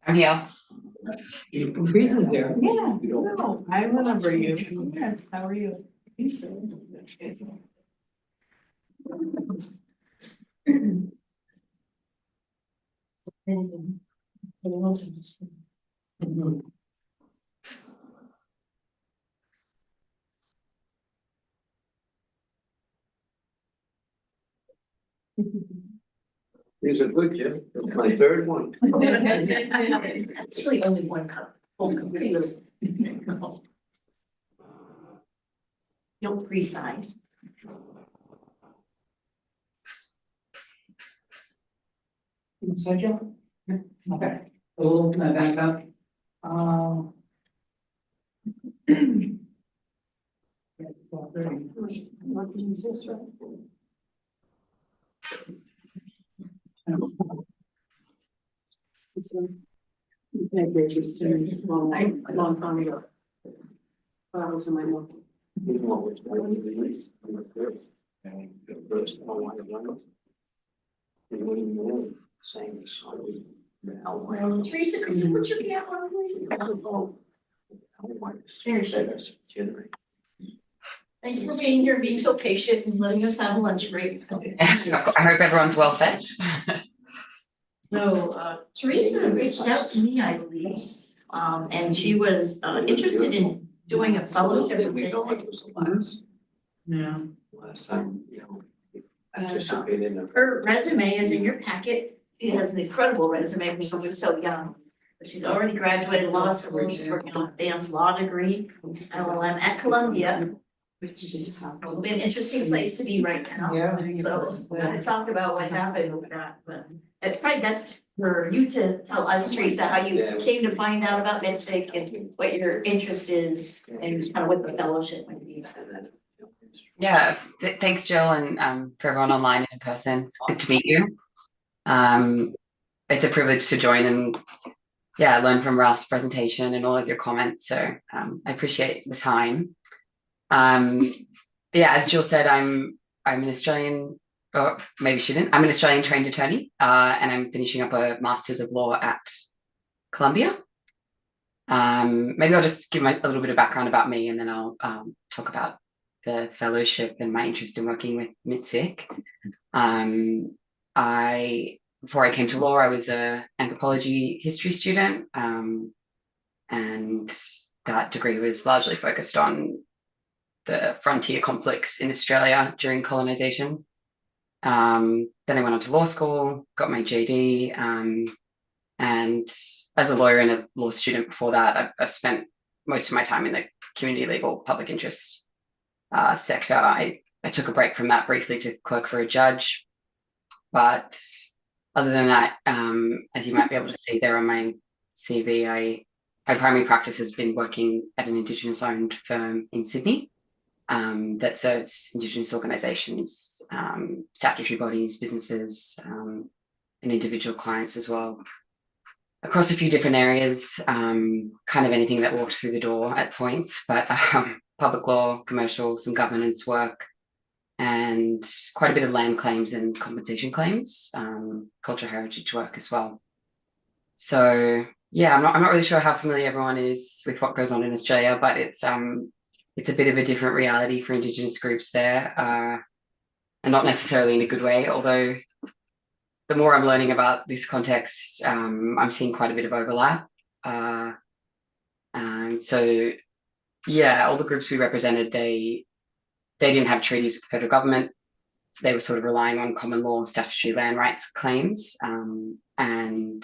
I'm here. Reason there. Yeah, no, I remember you. Yes, how are you? These are good, Jim. That's my third one. That's really only one cup. Whole cup. Don't pre-size. So, Joe? Okay, so can I back up? I gave this to me a long time ago. I was in my mouth. Same. Teresa, could you put your cap on, please? There she is. Thanks for being here, being so patient and letting us have a lunch break. I hope everyone's well fed. So, Teresa reached out to me, I believe, and she was, interested in doing a fellowship with MITSC. Yeah. Last time, participated in. Her resume is in your packet. She has an incredible resume for someone so young. But she's already graduated law school. She's working on an advanced law degree, LLM at Columbia, which is probably an interesting place to be right now. Yeah. So we're gonna talk about what happened with that, but it's probably best for you to tell us, Teresa, how you came to find out about MITSC and what your interest is and kind of what the fellowship might be. Yeah, thanks, Jill, and for everyone online and in person. It's good to meet you. It's a privilege to join and learn from Ralph's presentation and all of your comments. So I appreciate the time. As Jill said, I'm an Australian, or maybe she didn't. I'm an Australian trained attorney, and I'm finishing up a Master's of Law at Columbia. Maybe I'll just give a little bit of background about me, and then I'll talk about the fellowship and my interest in working with MITSC. Before I came to law, I was an anthropology history student, and that degree was largely focused on the frontier conflicts in Australia during colonisation. Then I went on to law school, got my JD, and as a lawyer and a law student before that, I've spent most of my time in the community legal public interest sector. I took a break from that briefly to clerk for a judge, but other than that, as you might be able to see there on my CV, my primary practice has been working at an Indigenous-owned firm in Sydney that serves Indigenous organisations, statutory bodies, businesses, and individual clients as well, across a few different areas, kind of anything that walked through the door at points, but public law, commercial, some governance work, and quite a bit of land claims and compensation claims, cultural heritage work as well. So I'm not really sure how familiar everyone is with what goes on in Australia, but it's a bit of a different reality for Indigenous groups there, and not necessarily in a good way, although the more I'm learning about this context, I'm seeing quite a bit of overlap. And so, all the groups we represented, they didn't have treaties with the federal government, so they were sort of relying on common law and statutory land rights claims. And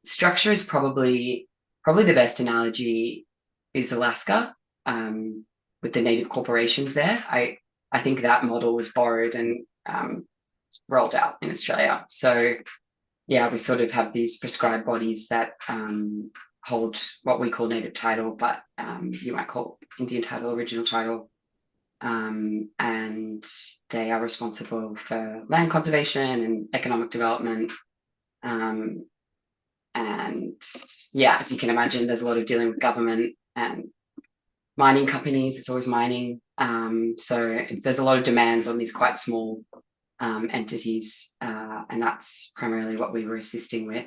structure is probably the best analogy is Alaska, with the native corporations there. I think that model was borrowed and rolled out in Australia. So we sort of have these prescribed bodies that hold what we call native title, but you might call Indian title, original title. And they are responsible for land conservation and economic development. And as you can imagine, there's a lot of dealing with government and mining companies. It's always mining. So there's a lot of demands on these quite small entities, and that's primarily what we were assisting with.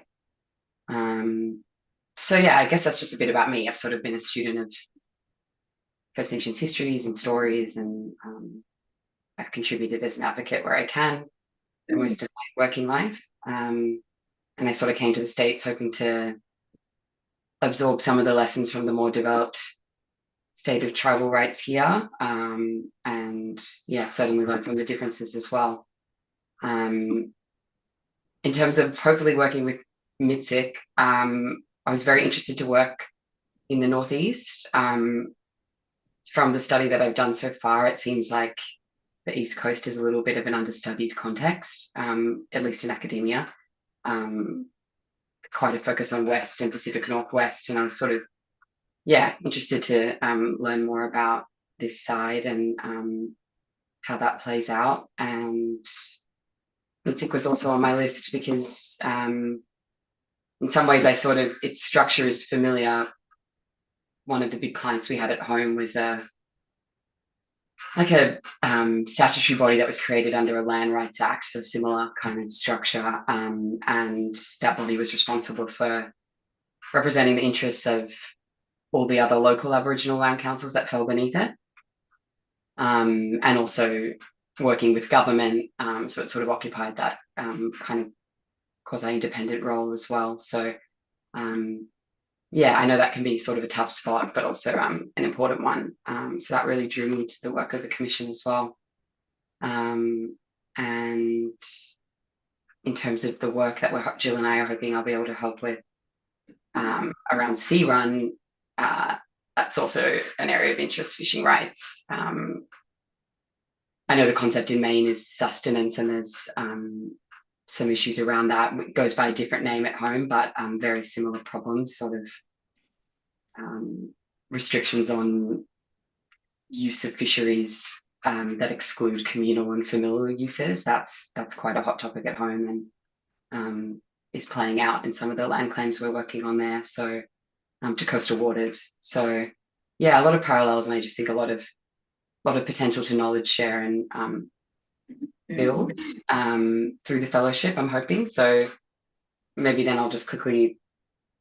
So yeah, I guess that's just a bit about me. I've sort of been a student of First Nations histories and stories, and I've contributed as an advocate where I can for most of my working life. And I sort of came to the States hoping to absorb some of the lessons from the more developed state of tribal rights here, and yeah, certainly learn from the differences as well. In terms of hopefully working with MITSC, I was very interested to work in the Northeast. From the study that I've done so far, it seems like the East Coast is a little bit of an understudied context, at least in academia. Quite a focus on West and Pacific Northwest, and I was sort of, yeah, interested to learn more about this side and how that plays out. And MITSC was also on my list because in some ways its structure is familiar. One of the big clients we had at home was a statutory body that was created under a Land Rights Act, so similar kind of structure, and that body was responsible for representing the interests of all the other local Aboriginal land councils that fell beneath it, and also working with government, so it sort of occupied that kind of quasi-independent role as well. So yeah, I know that can be sort of a tough spot, but also an important one. So that really drew me to the work of the commission as well. And in terms of the work that Jill and I are hoping I'll be able to help with around sea run, that's also an area of interest, fishing rights. I know the concept in Maine is sustenance, and there's some issues around that. It goes by a different name at home, but very similar problems, sort of restrictions on use of fisheries that exclude communal and familial uses. That's quite a hot topic at home, and is playing out in some of the land claims we're working on there. So to coastal waters. So yeah, a lot of parallels, and I just think a lot of potential to knowledge share and build through the fellowship, I'm hoping. So maybe then I'll just quickly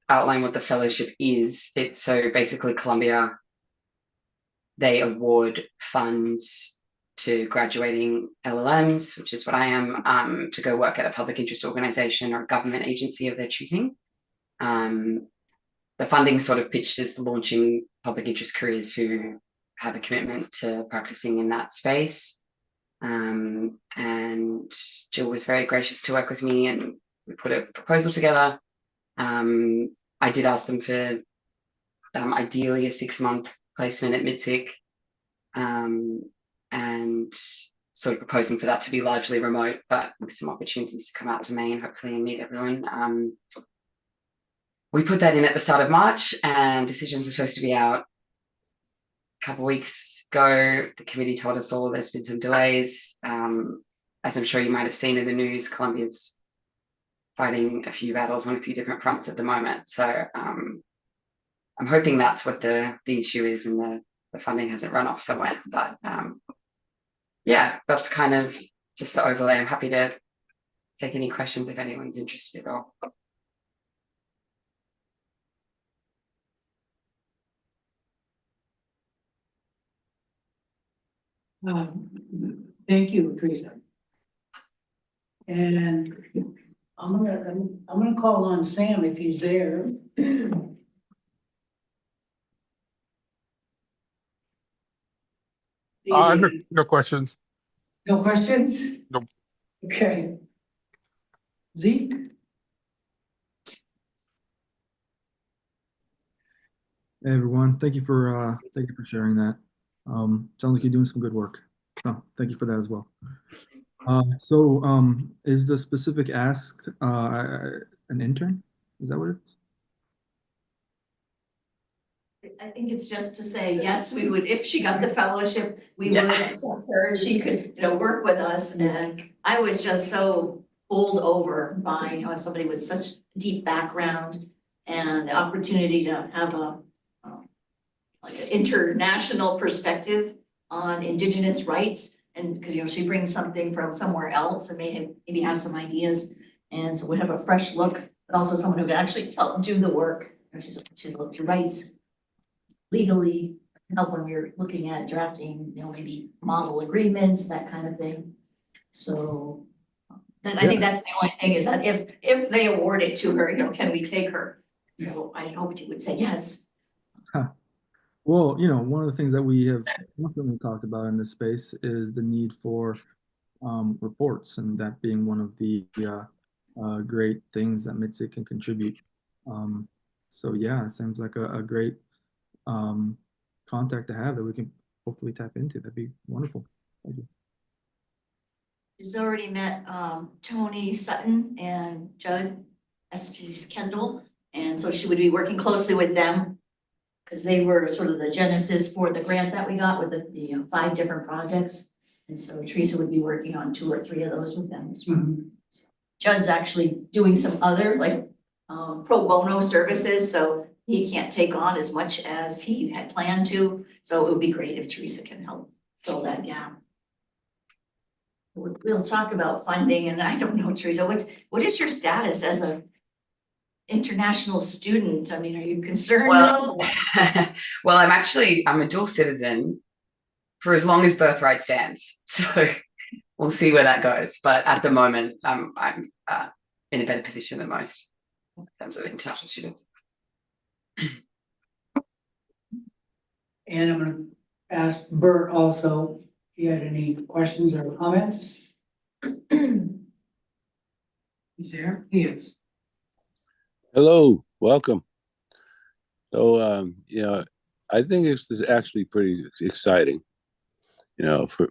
outline what the fellowship is. It's so basically Columbia, they award funds to graduating LLMs, which is what I am, to go work at a public interest organization or a government agency of their choosing. The funding sort of pitched as launching public interest careers who have a commitment to practicing in that space. And Jill was very gracious to work with me, and we put a proposal together. I did ask them for ideally a 6-month placement at MITSC, and sort of proposing for that to be largely remote, but with some opportunities to come out to Maine, hopefully, and meet everyone. We put that in at the start of March, and decisions were supposed to be out a couple of weeks ago. The committee told us all there's been some delays. As I'm sure you might have seen in the news, Columbia's fighting a few battles on a few different fronts at the moment. So I'm hoping that's what the issue is, and the funding hasn't run off somewhere. But yeah, that's kind of just the overlay. I'm happy to take any questions if anyone's interested. Or Thank you, Teresa. And I'm gonna call on Sam if he's there. No questions. No questions? Nope. Okay. Zeke? Hey everyone, thank you for sharing that. Sounds like you're doing some good work. Oh, thank you for that as well. So is the specific ask an intern? Is that what it is? I think it's just to say, yes, we would, if she got the fellowship, we would accept her, and she could, work with us. And I was just so bowled over by, somebody with such deep background and the opportunity to have like an international perspective on Indigenous rights. And because, she brings something from somewhere else and maybe have some ideas. And so we have a fresh look, but also someone who can actually help do the work. She writes legally, help when we're looking at drafting, maybe model agreements, that kind of thing. So then I think that's the only thing is that if they award it to her, can we take her? So I hoped you would say yes. Well, one of the things that we have constantly talked about in this space is the need for reports, and that being one of the great things that MITSC can contribute. So yeah, it seems like a great contact to have that we can hopefully tap into. That'd be wonderful. Thank you. She's already met Tony Sutton and Judd Estes Kendall, and so she would be working closely with them because they were sort of the genesis for the grant that we got with the 5 different projects. And so Teresa would be working on 2 or 3 of those with them as well. Judd's actually doing some other pro bono services, so he can't take on as much as he had planned to. So it would be great if Teresa can help fill that gap. We'll talk about funding, and I don't know, Teresa, what is your status as a international student? I mean, are you concerned at all? Well, I'm a dual citizen for as long as birthright stands. So we'll see where that goes. But at the moment, I'm in a better position than most in terms of international students. And I'm gonna ask Bert also if he had any questions or comments. He's there? He is. Hello, welcome. So, I think it's actually pretty exciting.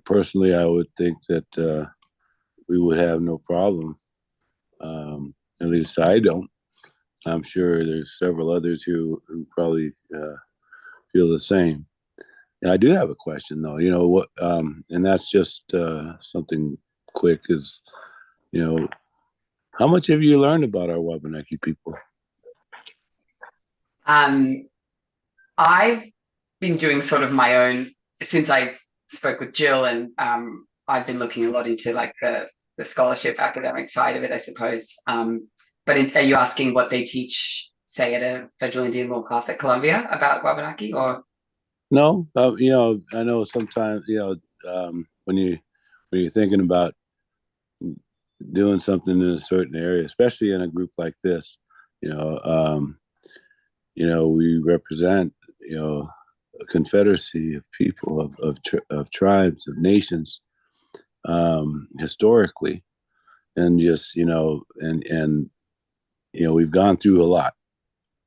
Personally, I would think that we would have no problem. At least I don't. I'm sure there's several others who probably feel the same. And I do have a question though, and that's just something quick is, how much have you learned about our Wabanaki people? I've been doing sort of my own since I spoke with Jill, and I've been looking a lot into the scholarship academic side of it, I suppose. But are you asking what they teach, say, at a federal Indian law class at Columbia about Wabanaki, or? No, I know sometimes, when you're thinking about doing something in a certain area, especially in a group like this, we represent, a confederacy of people, of tribes, of nations, historically, and just, we've gone through a lot,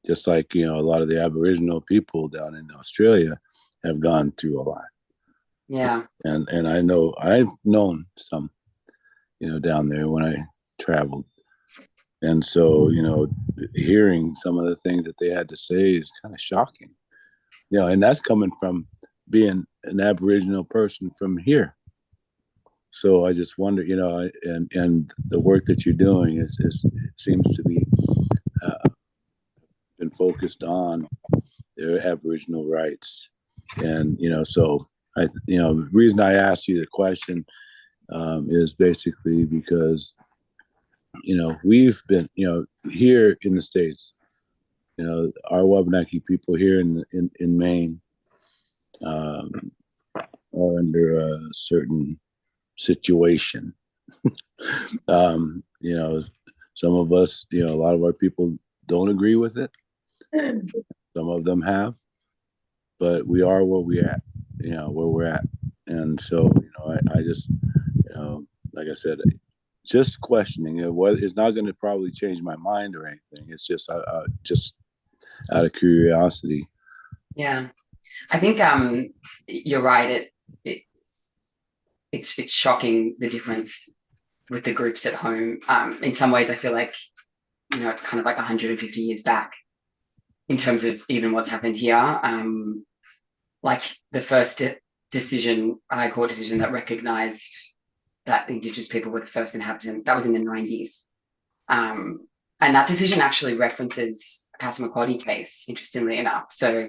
just like, a lot of the Aboriginal people down in Australia have gone through a lot. Yeah. And I know I've known some, down there when I traveled. And so, hearing some of the things that they had to say is kind of shocking, and that's coming from being an Aboriginal person from here. So I just wonder, and the work that you're doing is seems to be been focused on their Aboriginal rights. And, so the reason I asked you the question is basically because, we've been, here in the States, our Wabanaki people here in Maine are under a certain situation. Some of us, a lot of our people don't agree with it. Some of them have, but we are where we're at. And so, I just, like I said, just questioning it. It's not going to probably change my mind or anything. It's just, just out of curiosity. Yeah, I think you're right. It's shocking the difference with the groups at home. In some ways, I feel like it's kind of like 150 years back in terms of even what's happened here. Like the first decision, High Court decision that recognised that Indigenous people were the first inhabitants, that was in the 90s. And that decision actually references a Passamaquoddy case, interestingly enough. So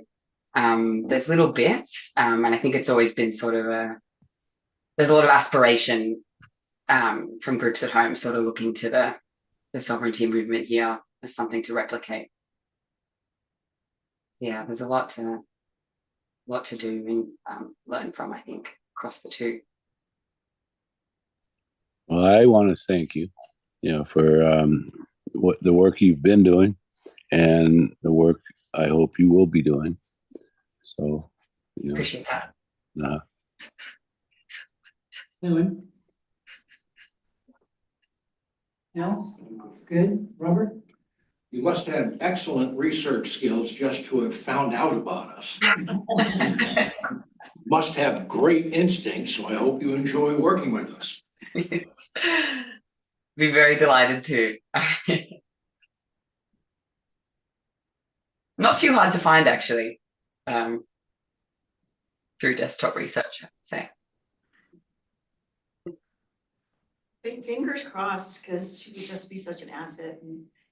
there's little bits, and I think it's always been sort of there's a lot of aspiration from groups at home, sort of looking to the sovereignty movement here as something to replicate. Yeah, there's a lot to do and learn from, I think, across the two. Well, I want to thank you, for what the work you've been doing and the work I hope you will be doing. So, Appreciate that. Anyone? Al? Good. Robert? You must have excellent research skills just to have found out about us. Must have great instincts, so I hope you enjoy working with us. Be very delighted to. Not too hard to find, actually, through desktop research, I have to say. Fingers crossed, because she would just be such an asset.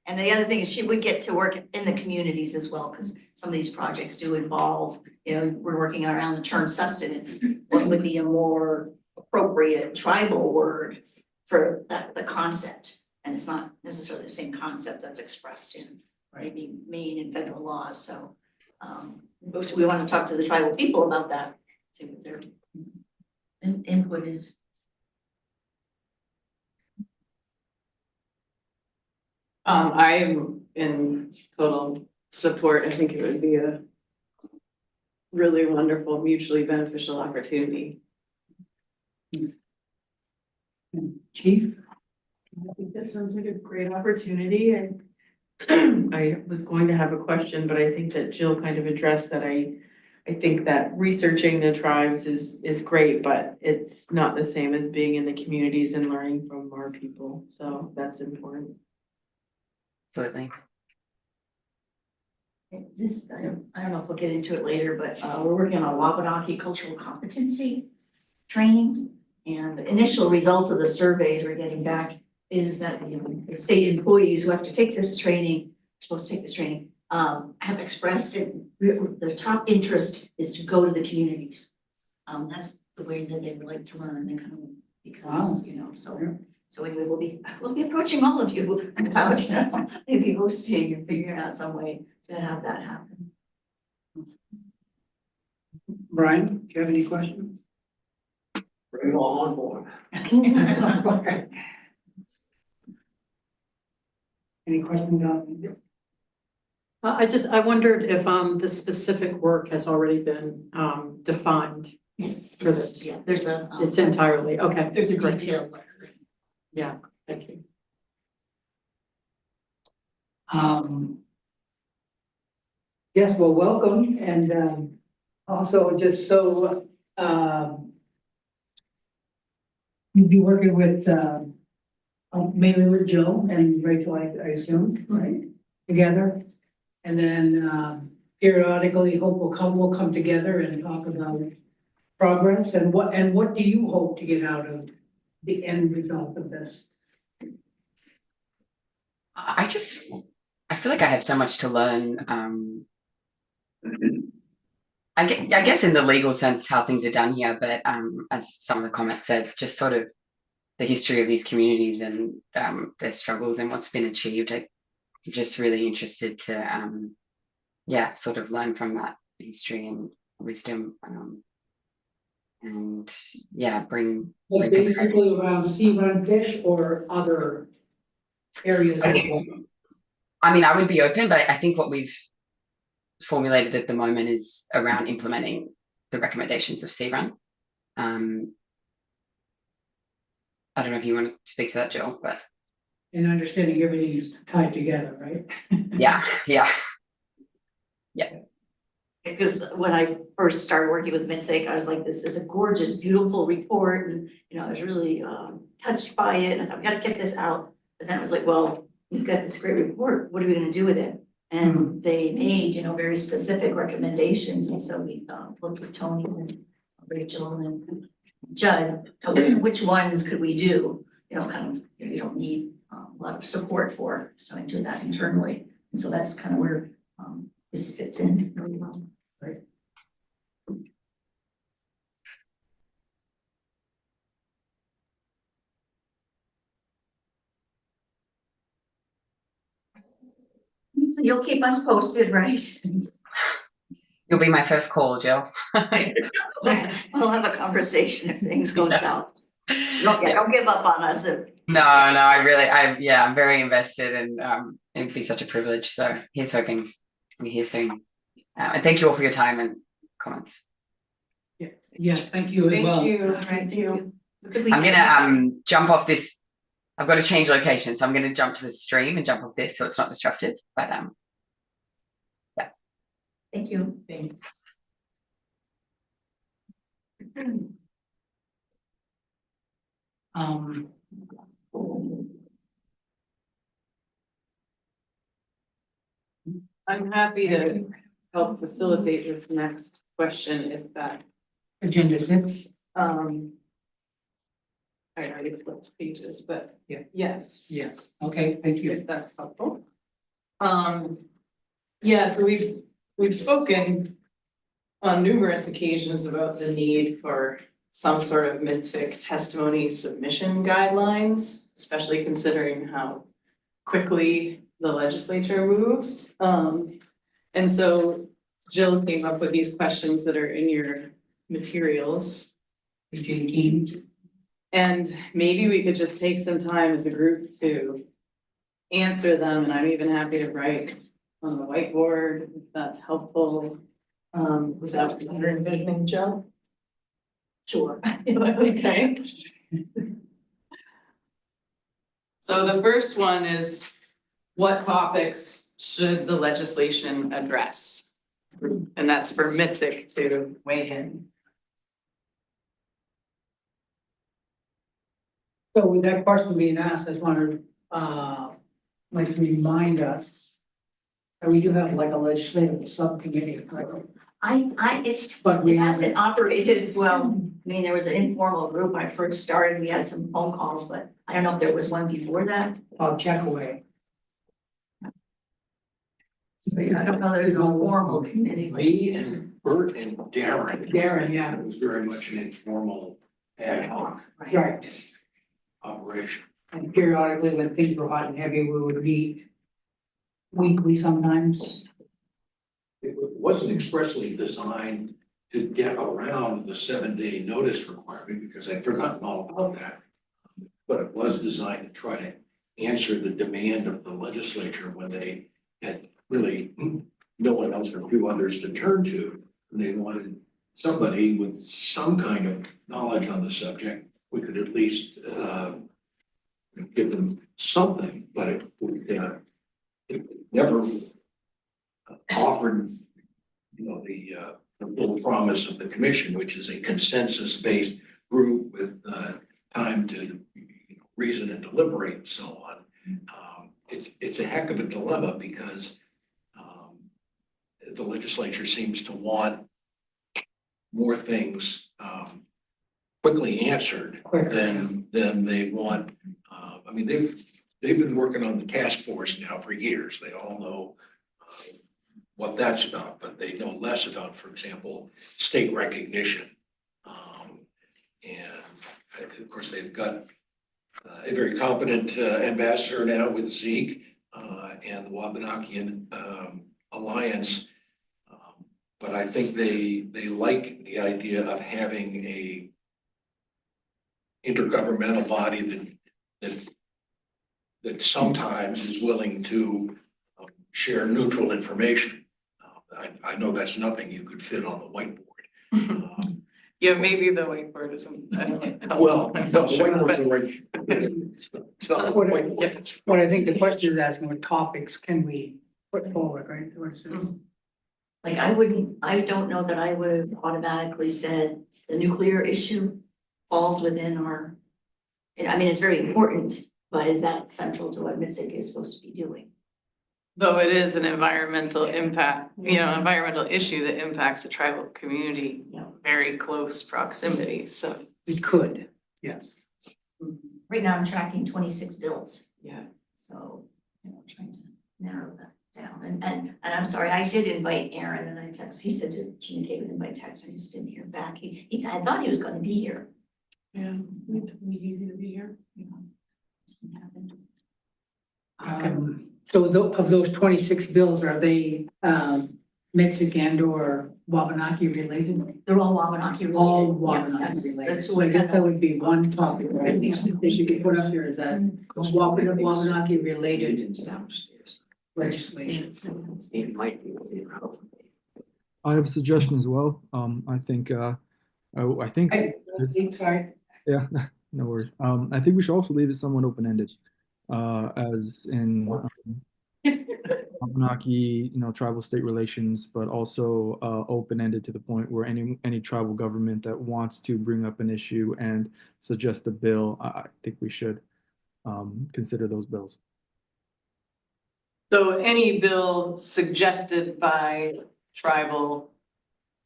And the other thing is she would get to work in the communities as well, because some of these projects do involve, we're working around the term sustenance. What would be a more appropriate tribal word for the concept? And it's not necessarily the same concept that's expressed in maybe Maine and federal laws. So we want to talk to the tribal people about that, see what their input is. I'm in total support. I think it would be a really wonderful, mutually beneficial opportunity. Chief? I think this sounds like a great opportunity, and I was going to have a question, but I think that Jill kind of addressed that. I think that researching the tribes is great, but it's not the same as being in the communities and learning from more people. So that's important. Absolutely. This, I don't know if we'll get into it later, but we're working on a Wabanaki cultural competency trainings. And the initial results of the surveys we're getting back is that the state employees who have to take this training, supposed to take this training, have expressed it. Their top interest is to go to the communities. That's the way that they would like to learn and kind of, because so anyway, we'll be approaching all of you about maybe hosting and figuring out some way to have that happen. Brian, do you have any questions? Bring it all on board. Any questions on? I wondered if the specific work has already been defined. Yes, For this. yeah, there's a. It's entirely, okay. There's a great. detailed letter. Yeah, thank you. Yes, well, welcome, and also just so you'd be working with mainly with Jill and Rachel, I assume, right? Together, and then periodically, we'll come together and talk about progress and what do you hope to get out of the end result of this? I feel like I have so much to learn. I guess in the legal sense how things are done here, but as some of the comments said, just sort of the history of these communities and their struggles and what's been achieved. I'm just really interested to sort of learn from that history and wisdom, and bring Basically around sea run fish or other areas as well? I mean, I would be open, but I think what we've formulated at the moment is around implementing the recommendations of Sea Run. I don't know if you want to speak to that, Jill, but And understanding everything's tied together, right? yeah. Because when I first started working with MITSC, I was like, this is a gorgeous, beautiful report, and I was really touched by it, and I thought, we gotta get this out. But then it was like, well, you've got this great report, what are we gonna do with it? And they made, very specific recommendations, and so we looked with Tony and Rachel and Judd, which ones could we do? Kind of, you don't need a lot of support for, so I do that internally, and so that's kind of where this fits in really well. Right. So you'll keep us posted, right? You'll be my first call, Jill. We'll have a conversation if things go Yeah. south. Don't give up on us if. No, I'm very invested, and it'd be such a privilege. So here's hoping to be here soon. And thank you all for your time and comments. Yes, thank you as well. Thank you. I'm gonna jump off this. I've got to change location, so I'm gonna jump to the stream and jump off this so it's not disruptive. But yeah. Thank you. Thanks. I'm happy to help facilitate this next question if that, Agenda 6. I already flipped pages, but Yeah. yes, Yes. Okay, thank you. if that's helpful. Yeah, so we've spoken on numerous occasions about the need for some sort of MITSC testimony submission guidelines, especially considering how quickly the legislature moves. And so Jill came up with these questions that are in your materials. Page 18. And maybe we could just take some time as a group to answer them, and I'm even happy to write on the whiteboard if that's helpful. Was that what you're envisioning, Jill? Sure. Okay. So the first one is, what topics should the legislation address? And that's for MITSC to weigh in. So with that question being asked, I just want to like remind us that we do have like a legislative subcommittee, right? It hasn't operated as well. I mean, there was an informal group when I first started, we had some phone calls, but I don't know if there was one before that. I'll check away. So yeah, I don't know, there's a formal committee. Me and Bert and Darren. Darren, yeah. It was very much an informal ad hoc Right. operation. And periodically, when things were hot and heavy, we would meet weekly sometimes. It wasn't expressly designed to get around the 7-day notice requirement because I'd forgotten all about that. But it was designed to try to answer the demand of the legislature when they had really no one else or few others to turn to. And they wanted somebody with some kind of knowledge on the subject. We could at least give them something, but it never offered, the full promise of the commission, which is a consensus-based group with time to reason and deliberate and so on. It's a heck of a dilemma because the legislature seems to want more things quickly answered than they want. I mean, they've been working on the task force now for years. They all know what that's about, but they know less about, for example, state recognition. And of course, they've got a very competent ambassador now with Zeke and the Wabanakian Alliance. But I think they like the idea of having a intergovernmental body that sometimes is willing to share neutral information. I know that's nothing you could fit on the whiteboard. Yeah, maybe the whiteboard isn't, I don't know. Well, no, the whiteboard's the right. It's not the whiteboard. What I think the question is asking, what topics can we put forward, right? What it says. Like I don't know that I would have automatically said the nuclear issue falls within our. I mean, it's very important, but is that central to what MITSC is supposed to be doing? Though it is an environmental impact, environmental issue that impacts the tribal community, very close proximity, so. We could, yes. Right now, I'm tracking 26 bills, Yeah. so, trying to narrow that down. And I'm sorry, I did invite Aaron and he said to communicate with him by text, I just didn't hear back. I thought he was gonna be here. Yeah, it's easy to be here. Something happened. So of those 26 bills, are they MITSC and or Wabanaki related? They're all Wabanaki related. All Yeah, Wabanaki that's related. who So I we guess kind that of. would be one topic, right? That you could put up here is that Wabanaki related legislation. It might be. I have a suggestion as well. I think, I think, Sorry. yeah, no worries. I think we should also leave it somewhat open-ended, as in Abenaki, tribal state relations, but also open-ended to the point where any tribal government that wants to bring up an issue and suggest a bill, I think we should consider those bills. So any bill suggested by tribal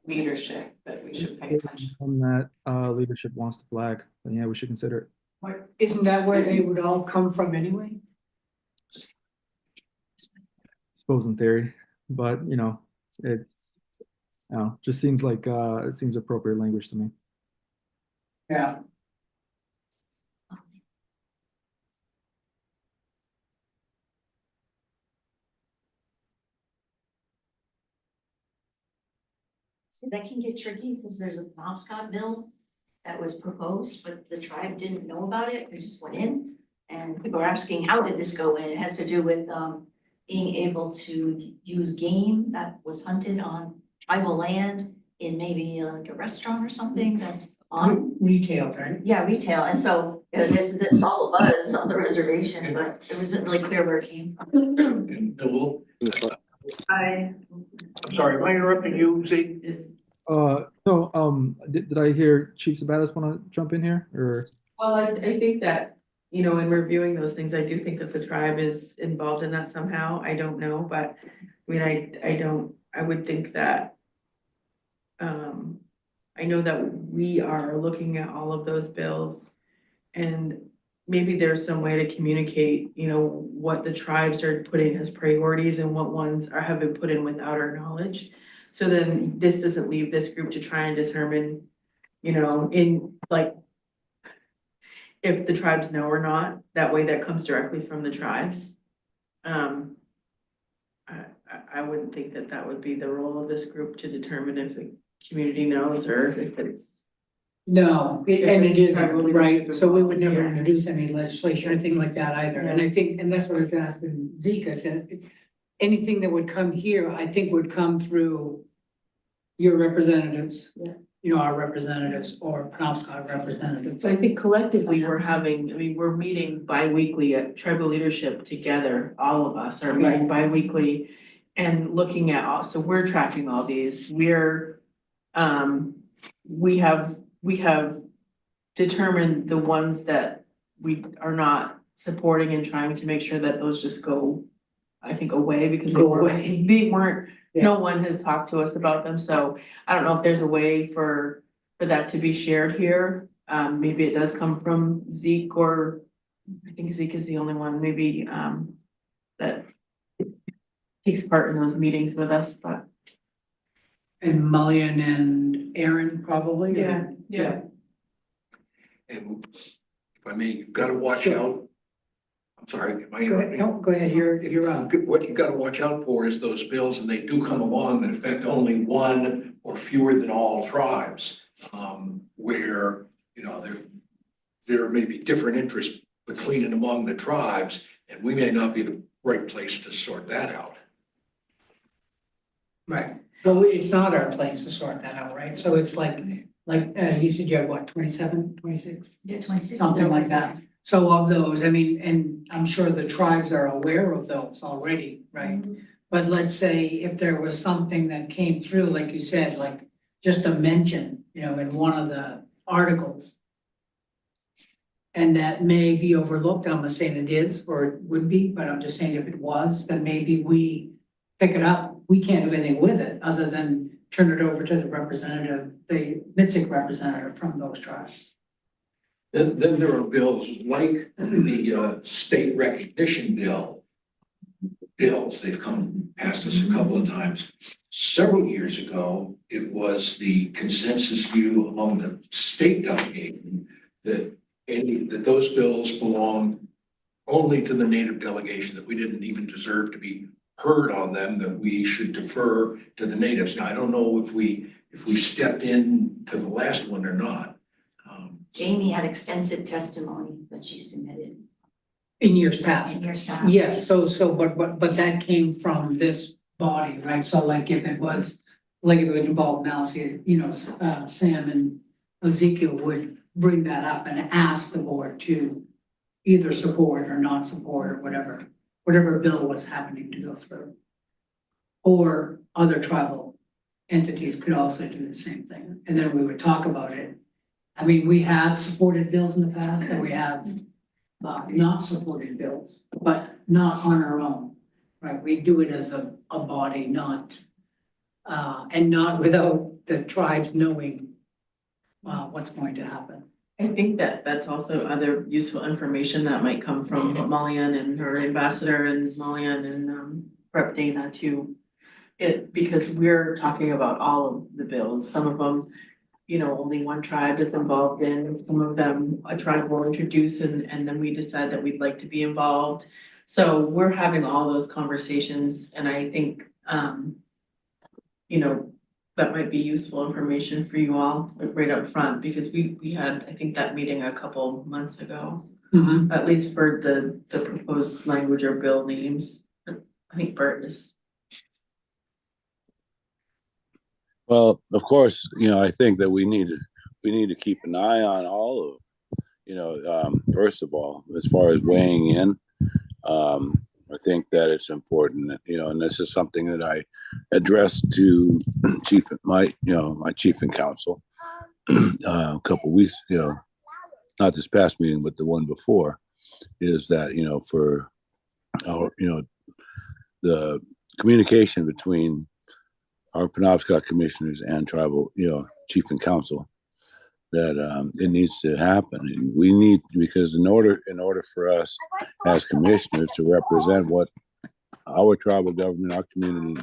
leadership that we should pay attention. From that leadership wants to flag, then yeah, we should consider it. What, isn't that where they would all come from anyway? Suppose in theory, but it just seems like it seems appropriate language to me. Yeah. See, that can get tricky because there's a Penobscot bill that was proposed, but the tribe didn't know about it. It just went in. And people are asking, how did this go in? It has to do with being able to use game that was hunted on tribal land in maybe like a restaurant or something that's on. Retail, right? Yeah, retail. And so this all a buzz on the reservation, but it wasn't really clear where it came from. And Bill, I'm sorry, am I interrupting you, Z? No, did I hear Chief Sabatis want to jump in here or? Well, I think that, in reviewing those things, I do think that the tribe is involved in that somehow. I don't know, but I mean, I would think that I know that we are looking at all of those bills and maybe there's some way to communicate, what the tribes are putting as priorities and what ones have been put in without our knowledge. So then this doesn't leave this group to try and determine, in like, if the tribes know or not, that way that comes directly from the tribes. I wouldn't think that that would be the role of this group to determine if the community knows or if it's. No, If and it it's is, tribal right, leadership so we would never involved, yeah. introduce any legislation or anything like that either, and I think, and that's what I was asking Zeke, I said, anything that would come here, I think would come through your representatives. Yeah. Our representatives or Penobscot representatives. So I think collectively, we're meeting bi-weekly at tribal leadership together, all of us are meeting Right. bi-weekly. And looking at so we're tracking all these, we're, we have determined the ones that we are not supporting and trying to make sure that those just go, I think, away because they weren't, no one has talked to us about them, so I don't know if there's a way for that to be shared here. Maybe it does come from Zeke or I think Zeke is the only one, maybe, that takes part in those meetings with us, but. And Mullion and Aaron probably. Yeah. And if I may, you've got to watch Sure. out. I'm sorry, am I Go ahead, interrupting? no, go ahead, you're on. What you've got to watch out for is those bills, and they do come along that affect only one or fewer than all tribes. Where, there may be different interests between and among the tribes, and we may not be the right place to sort that out. Right, well, it's not our place to sort that out, right, so it's like, you said you have what, 27, 26? Yeah, 26. Something like that. So of those, I mean, and I'm sure the tribes are aware of those already, right? But let's say if there was something that came through, like you said, like just a mention, in one of the articles. And that may be overlooked, I'm not saying it is or it would be, but I'm just saying if it was, then maybe we pick it up. We can't do anything with it other than turn it over to the representative, the MITSC representative from those tribes. Then there are bills like the state recognition bills. They've come past us a couple of times. Several years ago, it was the consensus view among the state delegation that those bills belong only to the native delegation, that we didn't even deserve to be heard on them, that we should defer to the natives. Now, I don't know if we stepped in to the last one or not. Jamie had extensive testimony that she submitted In years past. in years past. Yes, but that came from this body, right? So like if it was, like if it involved Malcy, Sam and Ezekiel would bring that up and ask the board to either support or not support or whatever bill was happening to go through. Or other tribal entities could also do the same thing, and then we would talk about it. I mean, we have supported bills in the past, and we have not supported bills, but not on our own, right? We do it as a body, not, and not without the tribes knowing what's going to happen. I think that that's also other useful information that might come from Mullion and her ambassador and Mullion and Rep. Dana too. Because we're talking about all of the bills, some of them, only one tribe is involved in, some of them a tribe will introduce and then we decide that we'd like to be involved. So we're having all those conversations and I think, that might be useful information for you all, like right up front, because we had, I think, that meeting a couple months ago. At least for the proposed language or bill names. I think Bert is. Well, of course, I think that we need to keep an eye on all of, first of all, as far as weighing in, I think that it's important that, and this is something that I addressed to my chief and council a couple of weeks, not this past meeting, but the one before, is that, for our, the communication between our Penobscot commissioners and tribal, chief and council, that it needs to happen. And we need, because in order for us as commissioners to represent what our tribal government, our community,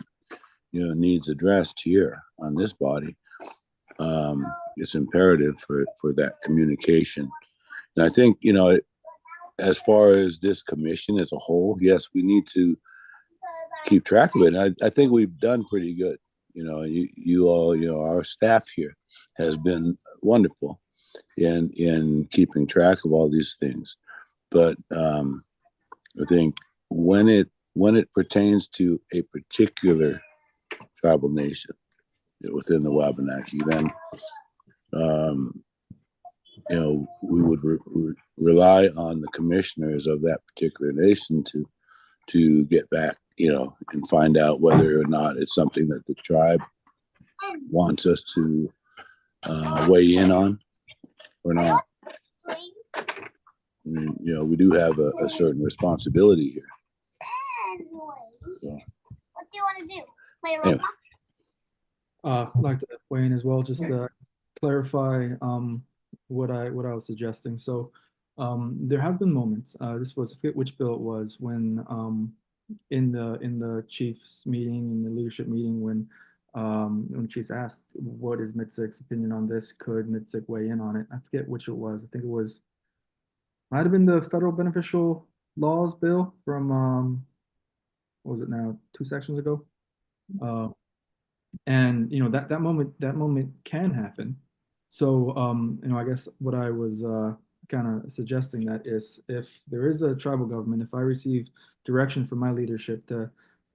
needs addressed here on this body, it's imperative for that communication. And I think, as far as this commission as a whole, yes, we need to keep track of it. And I think we've done pretty good. You all, our staff here has been wonderful in keeping track of all these things. But I think when it pertains to a particular tribal nation within the Wabanaki, then we would rely on the commissioners of that particular nation to get back, and find out whether or not it's something that the tribe wants us to weigh in on or not. I mean, we do have a certain responsibility here. So, what do you want to do? Play anyway. I'd like to weigh in as well, just to clarify what I was suggesting. So there has been moments, this was, I forget which bill it was, when in the chiefs meeting, in the leadership meeting, when chiefs asked, what is MITSC's opinion on this? Could MITSC weigh in on it? I forget which it was. I think it might have been the federal beneficial laws bill from, what was it now, 2 sections ago? And that moment can happen. So I guess what I was kind of suggesting that is, if there is a tribal government, if I receive direction from my leadership to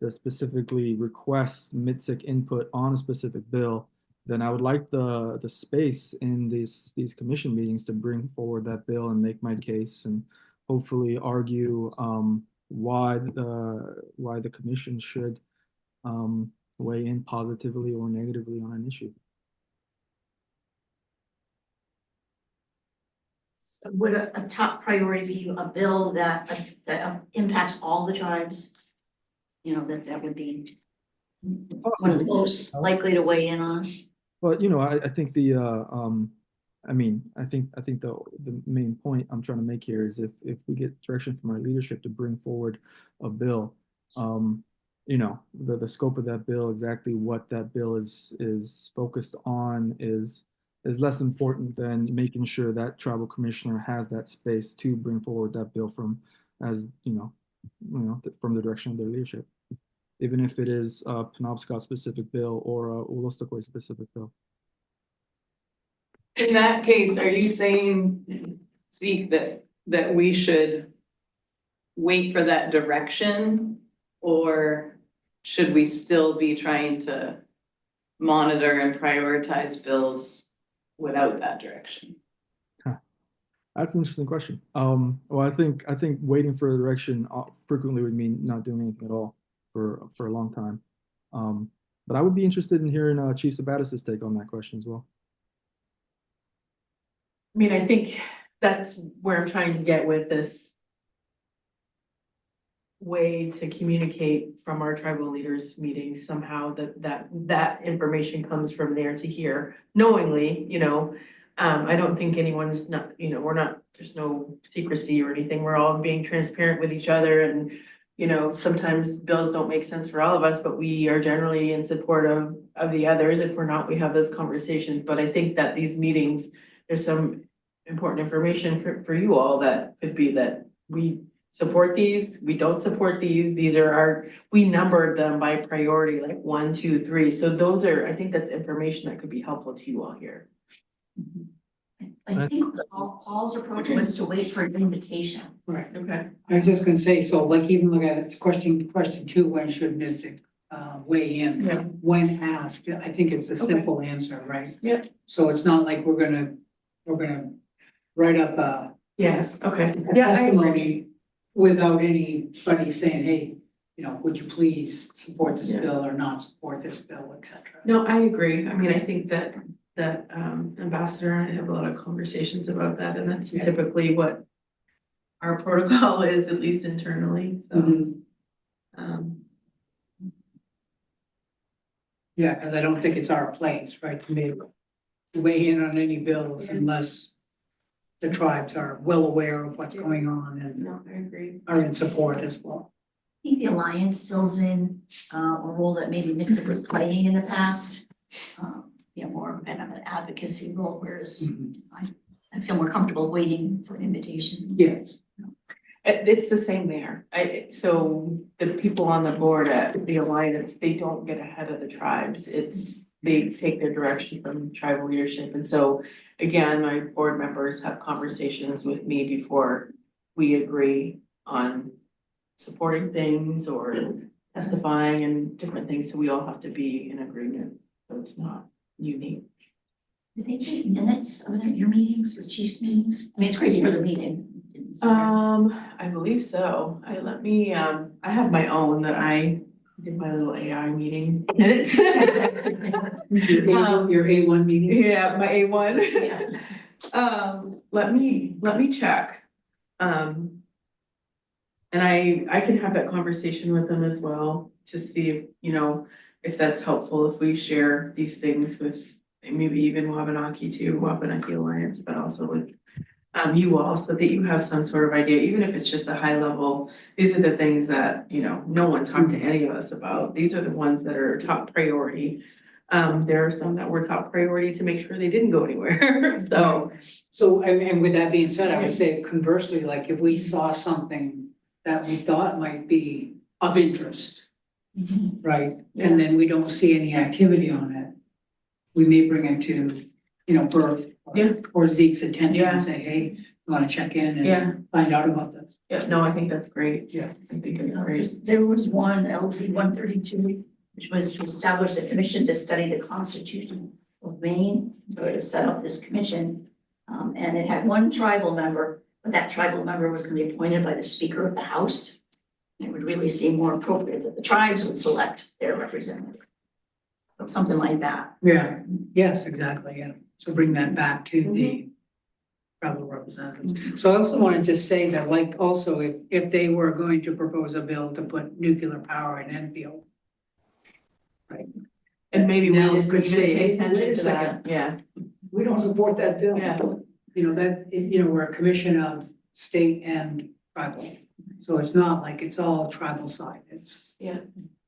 specifically request MITSC input on a specific bill, then I would like the space in these commission meetings to bring forward that bill and make my case and hopefully argue why the commission should weigh in positively or negatively on an issue. So would a top priority be a bill that impacts all the tribes? That would be one of the most likely to weigh in on. But I think I think the main point I'm trying to make here is if we get direction from our leadership to bring forward a bill, the scope of that bill, exactly what that bill is focused on is less important than making sure that tribal commissioner has that space to bring forward that bill from as, from the direction of their leadership. Even if it is a Penobscot specific bill or a Wolastoqey specific bill. In that case, are you saying, Zeke, that we should wait for that direction? Or should we still be trying to monitor and prioritize bills without that direction? That's an interesting question. Well, I think waiting for a direction frequently would mean not doing anything at all for a long time. But I would be interested in hearing Chief Sabatis' take on that question as well. I mean, I think that's where I'm trying to get with this way to communicate from our tribal leaders meetings somehow, that information comes from there to here knowingly, I don't think anyone's not, there's no secrecy or anything. We're all being transparent with each other, and sometimes bills don't make sense for all of us, but we are generally in support of the others. If we're not, we have those conversations. But I think that these meetings, there's some important information for you all that could be that we support these, we don't support these are we numbered them by priority, like 1, 2, 3. So those are, I think that's information that could be helpful to you all here. I think Paul's approach was to wait for an invitation. Right. Okay. I was just gonna say, so like even look at it, question 2, when should MITSC weigh in? Yeah. When asked, I think it's a simple answer, right? Yeah. So it's not like we're gonna write up a Okay. testimony without anybody saying, hey, would you please support this Yeah. bill or not support this bill, et cetera. No, I agree. I mean, I think that Ambassador and I have a lot of conversations about that, and that's Yeah. typically what our protocol is, at least internally, so. Mhm. Um, Yeah, because I don't think it's our place, right, to weigh in on any bills unless the tribes are well aware of what's going on and no, I agree. are in support as well. I think the alliance fills in a role that maybe MITSC was playing in the past. More kind of an advocacy role, whereas I feel more comfortable waiting for an invitation. Yes. It's the same there. So the people on the board at the alliance, they don't get ahead of the tribes. They take their direction from tribal leadership. And so again, my board members have conversations with me before we agree on supporting things or testifying and different things. So we all have to be in agreement. So it's not unique. Do they take minutes of your meetings, the chief's meetings? I mean, it's crazy for the meeting. I believe so. I have my own that I did my little AI meeting minutes. Your A1 meeting? Yeah, my A1. Yeah. Let me check. And I can have that conversation with them as well to see if, if that's helpful, if we share these things with maybe even Wabanaki too, Wabanaki Alliance, but also with you all, so that you have some sort of idea, even if it's just a high level. These are the things that, no one talked to any of us about. These are the ones that are top priority. There are some that were top priority to make sure they didn't go anywhere. So, and with that being said, I would say conversely, like if we saw something that we thought might be of interest, right? And then we don't see any activity on it, we may bring it to, for Zeke's attention and say, hey, you wanna check in and find out about this? Yeah, no, I think that's great. Yeah. I think it's great. There was one LT 132, which was to establish the commission to study the Constitution of Maine. So to set up this commission, and it had one tribal member, but that tribal member was going to be appointed by the Speaker of the House. It would really seem more appropriate that the tribes would select their representative. So something like that. Yeah, yes, exactly, yeah. So bring that back to the tribal representatives. So I also wanted to say that, like, also if they were going to propose a bill to put nuclear power in Enfield. Right. And maybe Now we it's just good need to to say, pay hey, attention wait a to that. Yeah. We don't support that bill. Yeah. We're a commission of state and tribal. So it's not like it's all tribal side. It's,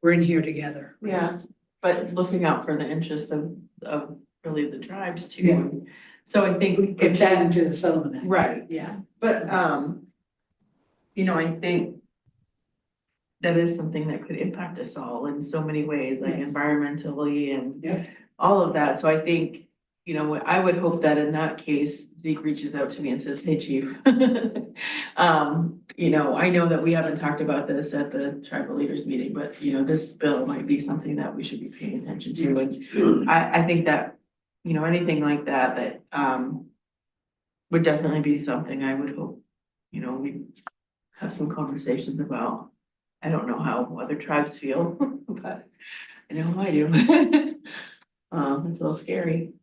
we're in here together. Yeah, but looking out for the interest of really the tribes too. Yeah. So I think Put that into the settlement act. right, Yeah. but you know, I think that is something that could impact us all in so many ways, like Yes. environmentally and Yep. all of that. So I think, you know, I would hope that in that case, Zeke reaches out to me and says, hey, chief. You know, I know that we haven't talked about this at the tribal leaders meeting, but you know, this bill might be something that we should be paying attention to. And I think that, you know, anything like that, would definitely be something I would hope, you know, we have some conversations about. I don't know how other tribes feel, but I know how I do. It's a little scary.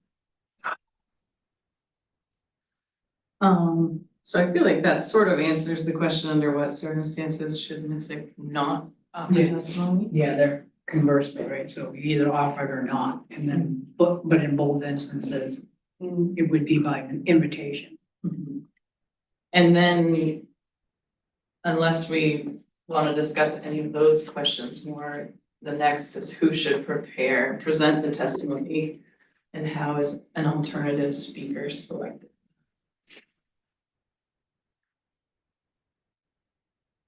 So I feel like that sort of answers the question, under what circumstances should MITSC not offer Yes. testimony? Yeah, they're conversely, right? So you either offer it or not, and then, but in both instances, it would be by an invitation. And then, unless we want to discuss any of those questions more, the next is who should present the testimony, and how is an alternative speaker selected?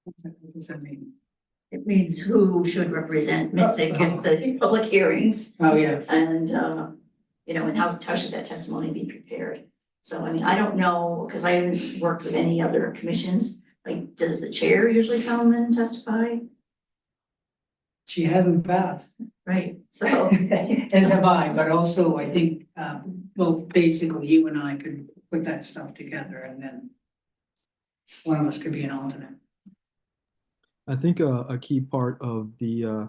What does that mean? It means who should represent MITSC at the public hearings Oh, yes. and, you know, and how should that testimony be prepared? So, I mean, I don't know, because I haven't worked with any other commissions, like, does the chair usually come and testify? She hasn't passed. Right, so. As have I, but also I think, well, basically you and I could put that stuff together and then one of us could be an alternate. I think a key part of the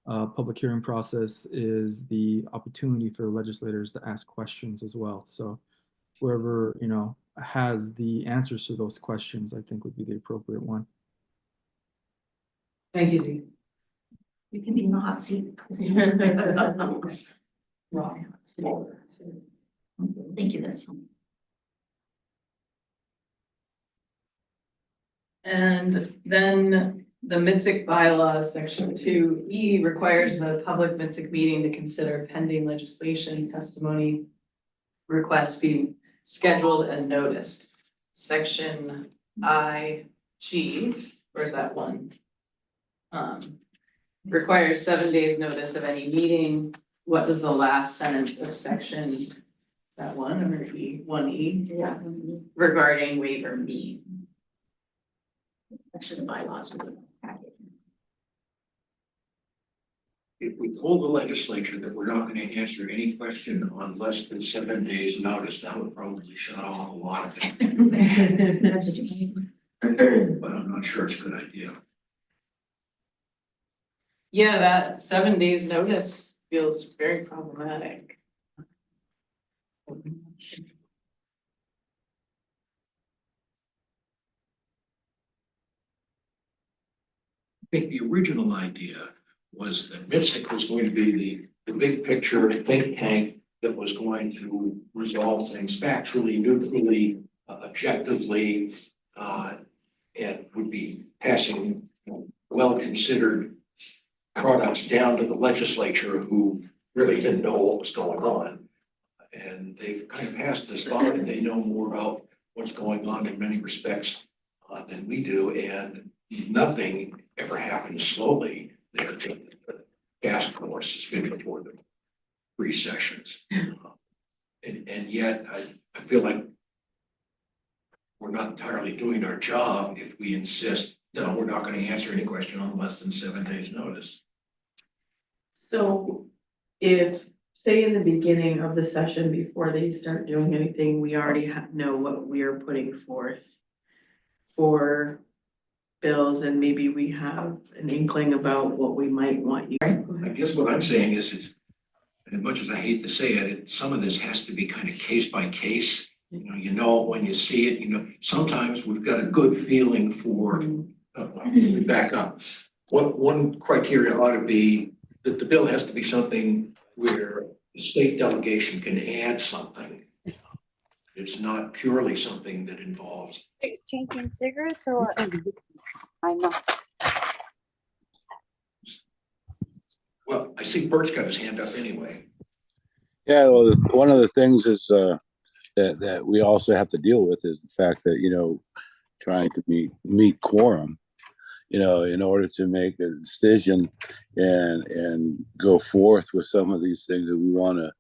public hearing process is the opportunity for legislators to ask questions as well. So whoever, you know, has the answers to those questions, I think would be the appropriate one. Thank you, Zeke. You can be in the hot seat. Wrong. Thank you, that's. And then the MITSC bylaws, section 2E, requires the public MITSC meeting to consider pending legislation, testimony requests being scheduled and noticed. Section IG, where's that one? Requires 7 days notice of any meeting. What does the last sentence of section, is that one or E, 1E? Yeah. Regarding waiver mean? Actually, the bylaws. in the packet. If we told the legislature that we're not gonna answer any question on less than 7 days' notice, that would probably shut off a lot of it, That's what you mean. but I'm not sure it's a good idea. Yeah, that 7 days notice feels very problematic. I think the original idea was that MITSC was going to be the big picture think tank that was going to resolve things factually, neutrally, objectively, and would be passing well-considered products down to the legislature who really didn't know what was going on. And they've kind of passed this by, and they know more about what's going on in many respects than we do, and nothing ever happens slowly. The task force has been before the 3 sessions. And yet I feel like we're not entirely doing our job if we insist, no, we're not going to answer any question on less than 7 days' notice. So if, say in the beginning of the session, before they start doing anything, we already know what we are putting forth for bills, and maybe we have an inkling about what we might want you. I guess what I'm saying is, it's, as much as I hate to say it, some of this has to be kind of case by case. You know, when you see it, you know, sometimes we've got a good feeling for, let me back up. One criteria ought to be that the bill has to be something where the state delegation can add something. It's not purely something that involves. Exchanging cigarettes or what? I know. Well, I see Bert's got his hand up anyway. Yeah, well, one of the things is that we also have to deal with is the fact that, you know, trying to meet quorum, you know, in order to make a decision and go forth with some of these things that we want to,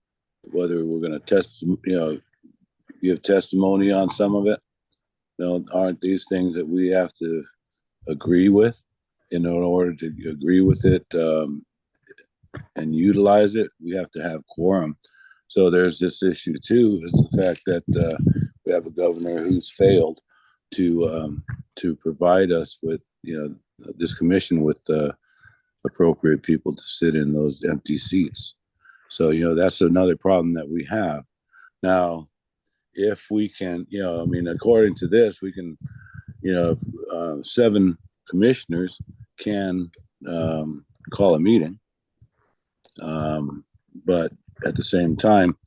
whether we're going to give testimony on some of it. You know, aren't these things that we have to agree with in order to agree with it and utilize it? We have to have quorum. So there's this issue too, is the fact that we have a governor who's failed to provide us with, you know, this commission with appropriate people to sit in those empty seats. So, you know, that's another problem that we have. Now, if we can, you know, I mean, according to this, we can, you know, 7 commissioners can call a meeting. But at the same time,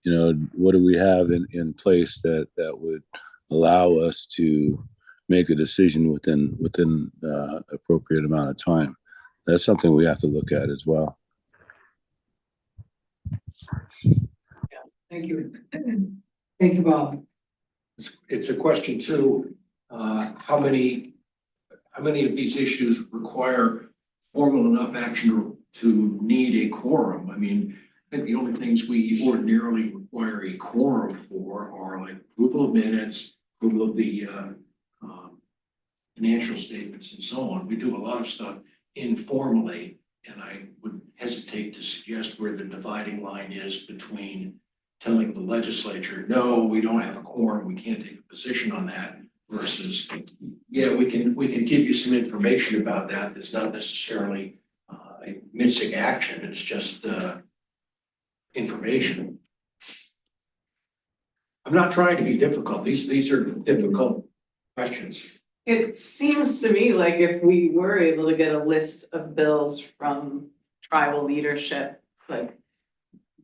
you know, what do we have in place that would allow us to make a decision within appropriate amount of time? That's something we have to look at as well. Thank you. Thank you, Bob. It's a question too, how many of these issues require formal enough action to need a quorum? I mean, I think the only things we ordinarily require a quorum for are like approval of minutes, approval of the financial statements and so on. We do a lot of stuff informally, and I would hesitate to suggest where the dividing line is between telling the legislature, no, we don't have a quorum, we can't take a position on that, versus, yeah, we can give you some information about that. It's not necessarily a MITSC action, it's just information. I'm not trying to be difficult. These are difficult questions. It seems to me like if we were able to get a list of bills from tribal leadership, like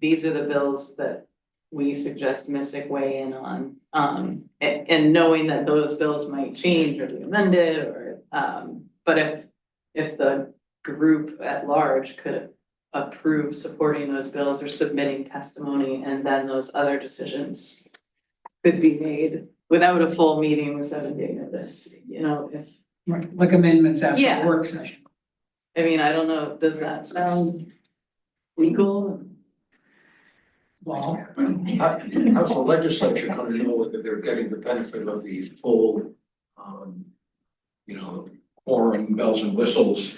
these are the bills that we suggest MITSC weigh in on, and knowing that those bills might change or be amended, or but if the group at large could approve supporting those bills or submitting testimony, and then those other decisions could be made without a full meeting with 7-day notice, you know, if, Right, like amendments after Yeah. the work session. I mean, I don't know, does that sound legal? Well, How's the legislature going to know whether they're getting the benefit of the full, you know, quorum, bells and whistles,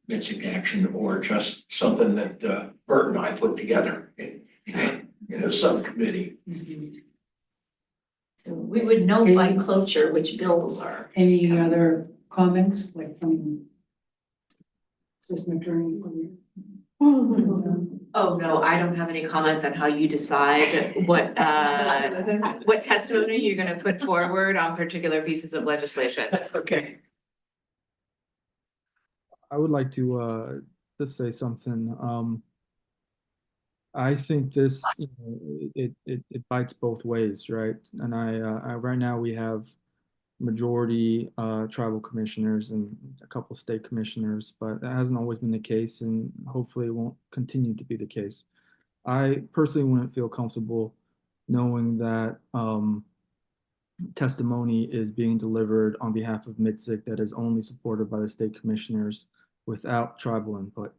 MITSC action, or just something that Bert and I put together in a subcommittee? So we would know by cloture which bills are. any other comments, like from assistant attorney? Oh, no, I don't have any comments on how you decide what testimony you're gonna put forward on particular pieces of legislation. Okay. I would like to just say something. I think this, you know, it bites both ways, right? And I right now we have majority tribal commissioners and a couple state commissioners, but that hasn't always been the case, and hopefully it won't continue to be the case. I personally wouldn't feel comfortable knowing that testimony is being delivered on behalf of MITSC that is only supported by the state commissioners without tribal input,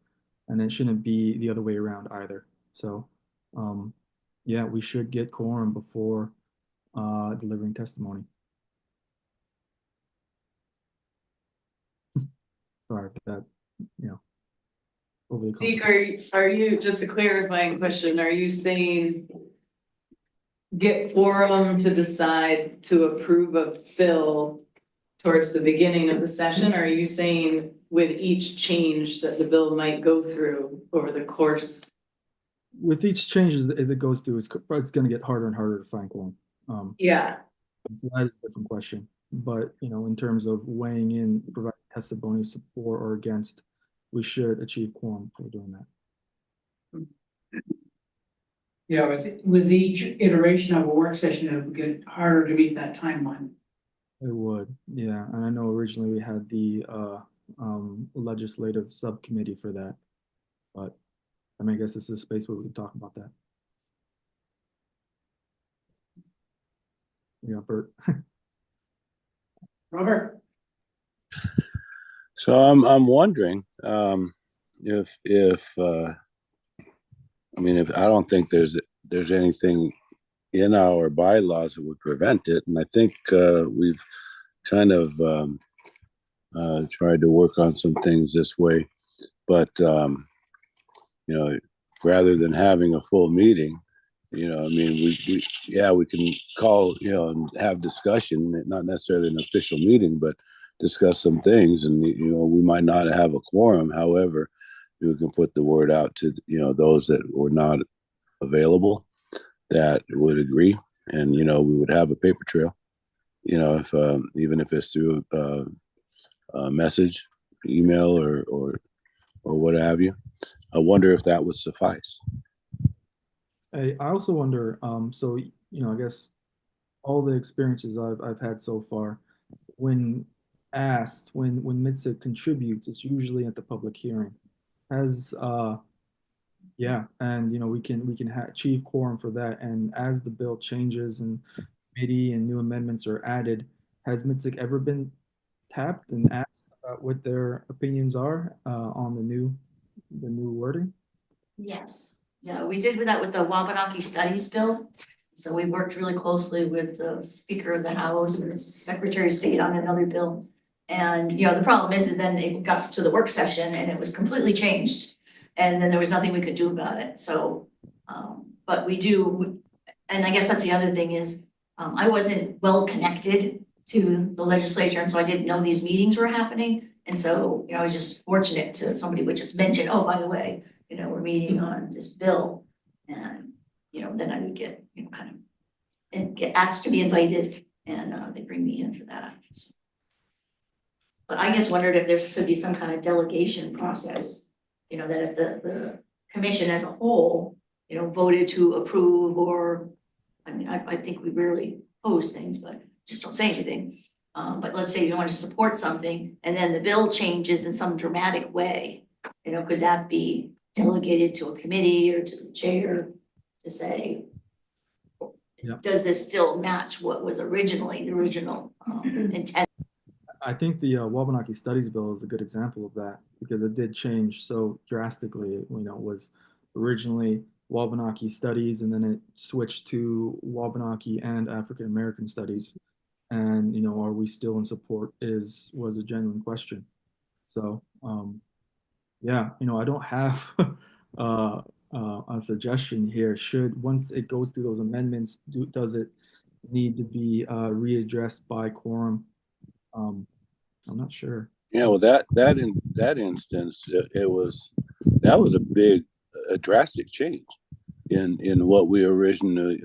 and it shouldn't be the other way around either. So, yeah, we should get quorum before delivering testimony. Sorry for that, you know. Overly Zeke, complicated. are you, just a clarifying question, are you saying get quorum to decide to approve a bill towards the beginning of the session? Or are you saying with each change that the bill might go through over the course? With each change as it goes through, it's going to get harder and harder to find quorum. Yeah. So that is a different question. But, you know, in terms of weighing in, providing testimonies for or against, we should achieve quorum for doing that. Yeah, with each iteration of a work session, it would get harder to meet that timeline. It would, yeah. And I know originally we had the legislative subcommittee for that, but I mean, I guess this is a space where we can talk about that. Yeah, Bert. Robert? So I'm wondering, if I mean, if I don't think there's anything in our bylaws that would prevent it, and I think we've kind of tried to work on some things this way, but you know, rather than having a full meeting, I mean, we can call, and have discussion, not necessarily an official meeting, but discuss some things, and we might not have a quorum. However, we can put the word out to those that were not available that would agree, and we would have a paper trail. If even if it's through a message, email, or what have you. I wonder if that would suffice. I also wonder, so, I guess all the experiences I've had so far, when asked, when MITSC contributes, it's usually at the public hearing. As, yeah, and, we can achieve quorum for that. And as the bill changes and committee and new amendments are added, has MITSC ever been tapped and asked about what their opinions are on the new wording? Yes, yeah, we did with that with the Wabanaki Studies Bill. So we worked really closely with the Speaker of the House and the Secretary of State on another bill. And, the problem is then it got to the work session and it was completely changed. And then there was nothing we could do about it, so, but we do, and I guess that's the other thing is, I wasn't well connected to the legislature, and so I didn't know these meetings were happening. And so, I was just fortunate to somebody would just mention, oh, by the way, we're meeting on this bill. And, then I would get, kind of, and get asked to be invited, and they bring me in for that. So. But I just wondered if there could be some kind of delegation process, that if the commission as a whole, voted to approve, or, I mean, I think we rarely oppose things, but just don't say anything. But let's say you want to support something and then the bill changes in some dramatic way, could that be delegated to a committee or to the chair to say, Yep. Does this still match what was originally the original intent? I think the Wabanaki Studies Bill is a good example of that because it did change so drastically. It was originally Wabanaki Studies, and then it switched to Wabanaki and African American Studies. And are we still in support? Was a genuine question. So yeah, I don't have a suggestion here. Should once it goes through those amendments, does it need to be readdressed by quorum? I'm not sure. Yeah, well, in that instance, that was a drastic change in what we originally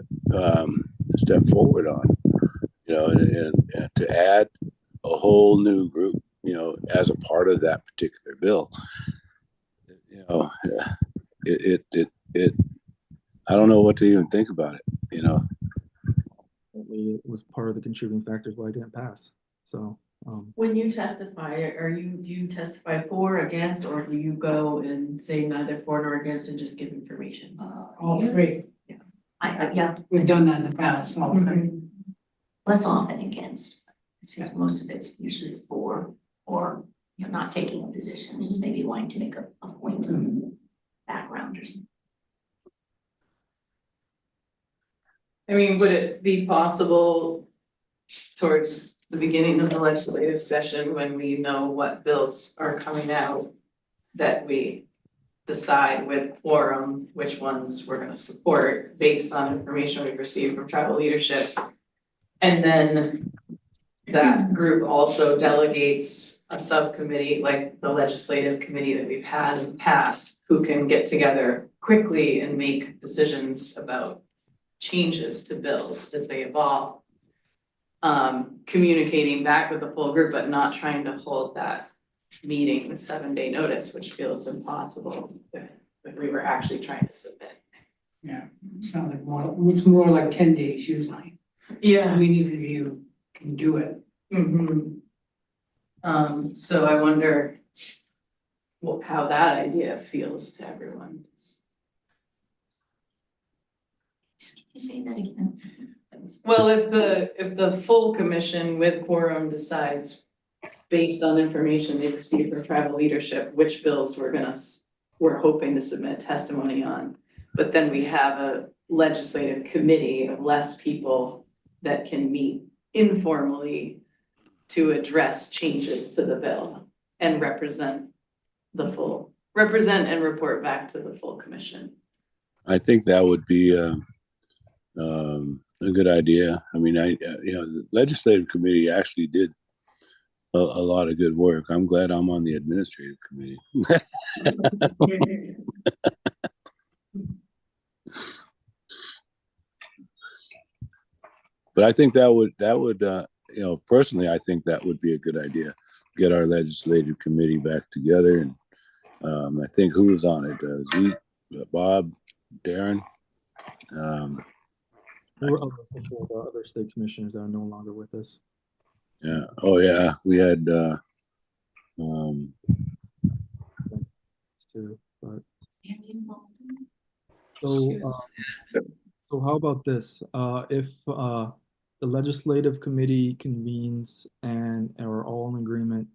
stepped forward on. And to add a whole new group, as a part of that particular bill, it I don't know what to even think about it. It was part of the contributing factors why it didn't pass. So. When you testify, do you testify for, against, or do you go and say neither for nor against and just give information? All three. Yeah. We've done that in the past, all three. Less often against. So most of it's usually for, or not taking a position, just maybe wanting to make a point of background or something. I mean, would it be possible towards the beginning of the legislative session, when we know what bills are coming out, that we decide with quorum which ones we're going to support based on information we've received from tribal leadership? And then that group also delegates a subcommittee, like the legislative committee that we've had in the past, who can get together quickly and make decisions about changes to bills as they evolve. Communicating back with the full group, but not trying to hold that meeting with 7-day notice, which feels impossible if we were actually trying to submit. Yeah, sounds like it's more like 10 days usually. Yeah. I mean, even if you can do it. So I wonder how that idea feels to everyone. you say that again? Well, if the full commission with quorum decides based on information they received from tribal leadership, which bills we're hoping to submit testimony on. But then we have a legislative committee of less people that can meet informally to address changes to the bill and represent and report back to the full commission. I think that would be a good idea. I mean, the legislative committee actually did a lot of good work. I'm glad I'm on the administrative committee. But I think that would personally, I think that would be a good idea. Get our legislative committee back together, and I think who was on it? Zeke, Bob, Darren. There were others before, the other state commissioners that are no longer with us. Yeah. Oh yeah, we had. Too, but so how about this? If the legislative committee convenes and are all in agreement,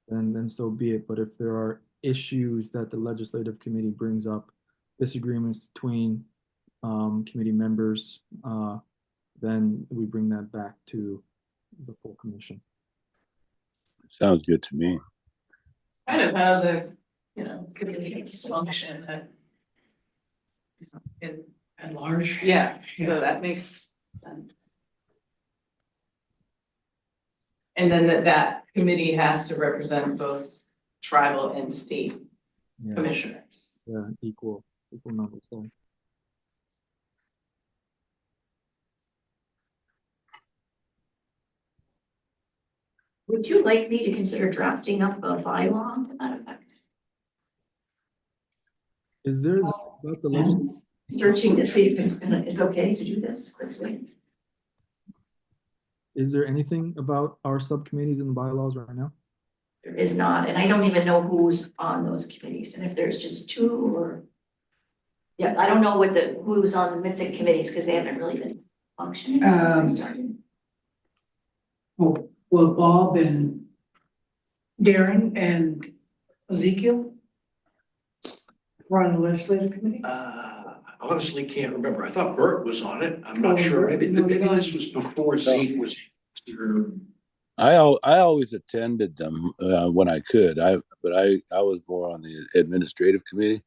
then so be it. But if there are issues that the legislative committee brings up, disagreements between committee members, then we bring that back to the full commission. Sounds good to me. Kind of how the, committees function At large. yeah, so that makes sense. And then that committee has to represent both tribal and state commissioners. Yeah, equal numbers. So. Would you like me to consider drafting up a bylaw to that effect? Is there about the legislative? Searching to see if it's okay to do this quickly. Is there anything about our subcommittees in the bylaws right now? There is not, and I don't even know who's on those committees, and if there's just two or. Yeah, I don't know who's on the MITSC committees, because they haven't really been functioning since I started. Well, Bob and Darren and Ezekiel were on the legislative committee? I honestly can't remember. I thought Bert was on it. I'm not Oh, sure. Bert, Maybe no, maybe they're this not. was before Zeke was here. I always attended them when I could. I was more on the administrative committee,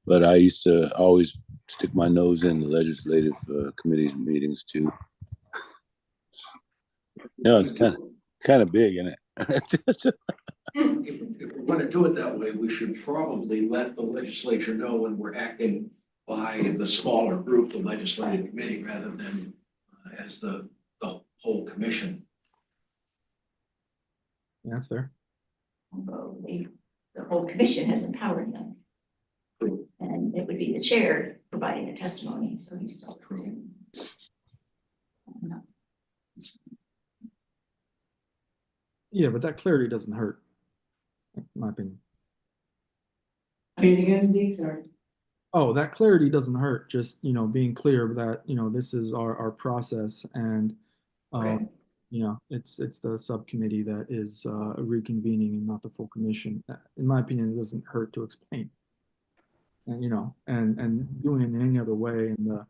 but I used to always stick my nose in the legislative committees and meetings too. It's kind of big, isn't it? If we're going to do it that way, we should probably let the legislature know when we're acting by the smaller group, the legislative committee, rather than as the whole commission. Yeah, that's fair. Although the whole commission has empowered them. And it would be the chair providing the testimony, so he's still present. Yeah, but that clarity doesn't hurt, in my opinion. Say it again, Zeke, sorry. Oh, that clarity doesn't hurt. Just, being clear that, this is our process, and Right. it's the subcommittee that is reconvening and not the full commission. In my opinion, it doesn't hurt to explain. And and doing it in any other way in the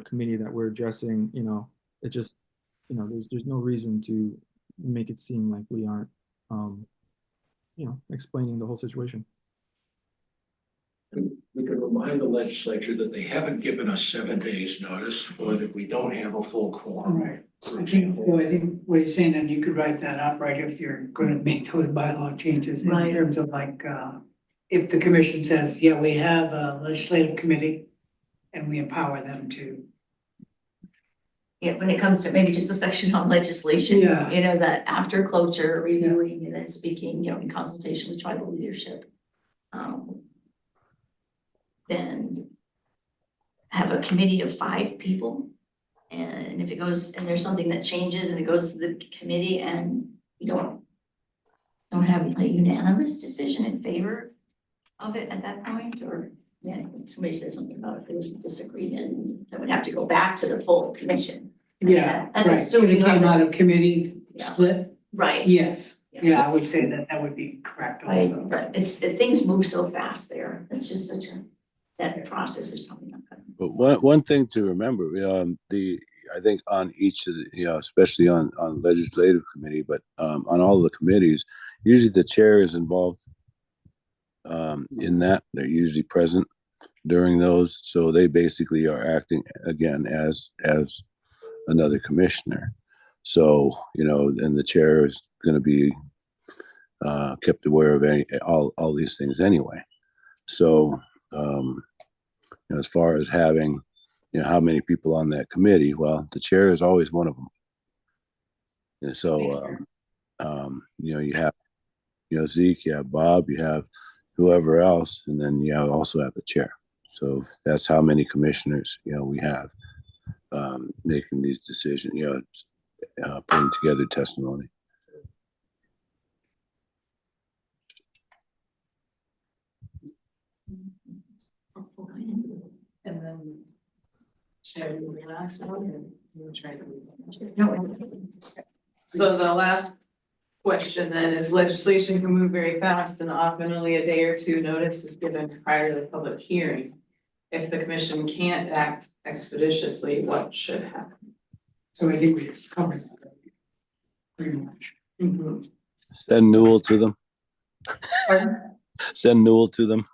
committee that we're addressing, it just there's no reason to make it seem like we aren't explaining the whole situation. We can remind the legislature that they haven't given us 7 days notice, or that we don't have a full quorum. Right. For I think example, what he's saying, and you could write that up, right, if you're gonna make those bylaw changes in Right. terms of like, if the commission says, yeah, we have a legislative committee and we empower them to. Yeah, when it comes to maybe just a section on legislation, Yeah. that after cloture, reviewing and then speaking, in consultation with tribal leadership. Then have a committee of 5 people. And if it goes, and there's something that changes and it goes to the committee and you don't have a unanimous decision in favor of it at that point, or Yeah, somebody said something about if there was a disagreement, that would have to go back to the full commission. Yeah, That's right. If assuming it you have came out a- of committee Yeah. split, Right, yes. Yeah. Yeah, I would say that that would be correct right, also. but it's, things move so fast there, it's just such a, that process is probably not gonna. But one thing to remember, I think on each of the, especially on legislative committee, but on all of the committees, usually the chair is involved in that. They're usually present during those, so they basically are acting again as another commissioner. So and the chair is going to be kept aware of all these things anyway. So as far as having how many people on that committee, well, the chair is always one of them. And so you have Zeke, you have Bob, you have whoever else, and then you also have the chair. So that's how many commissioners we have making these decisions, putting together testimony. And then share the last one and we'll try to. No, So the last question then is legislation can move very fast and often only a day or two notice is given prior to the public hearing. If the commission can't act expeditiously, what should happen? So I think we just covered that already, pretty much. Send Newell to them. Pardon? Send Newell to them.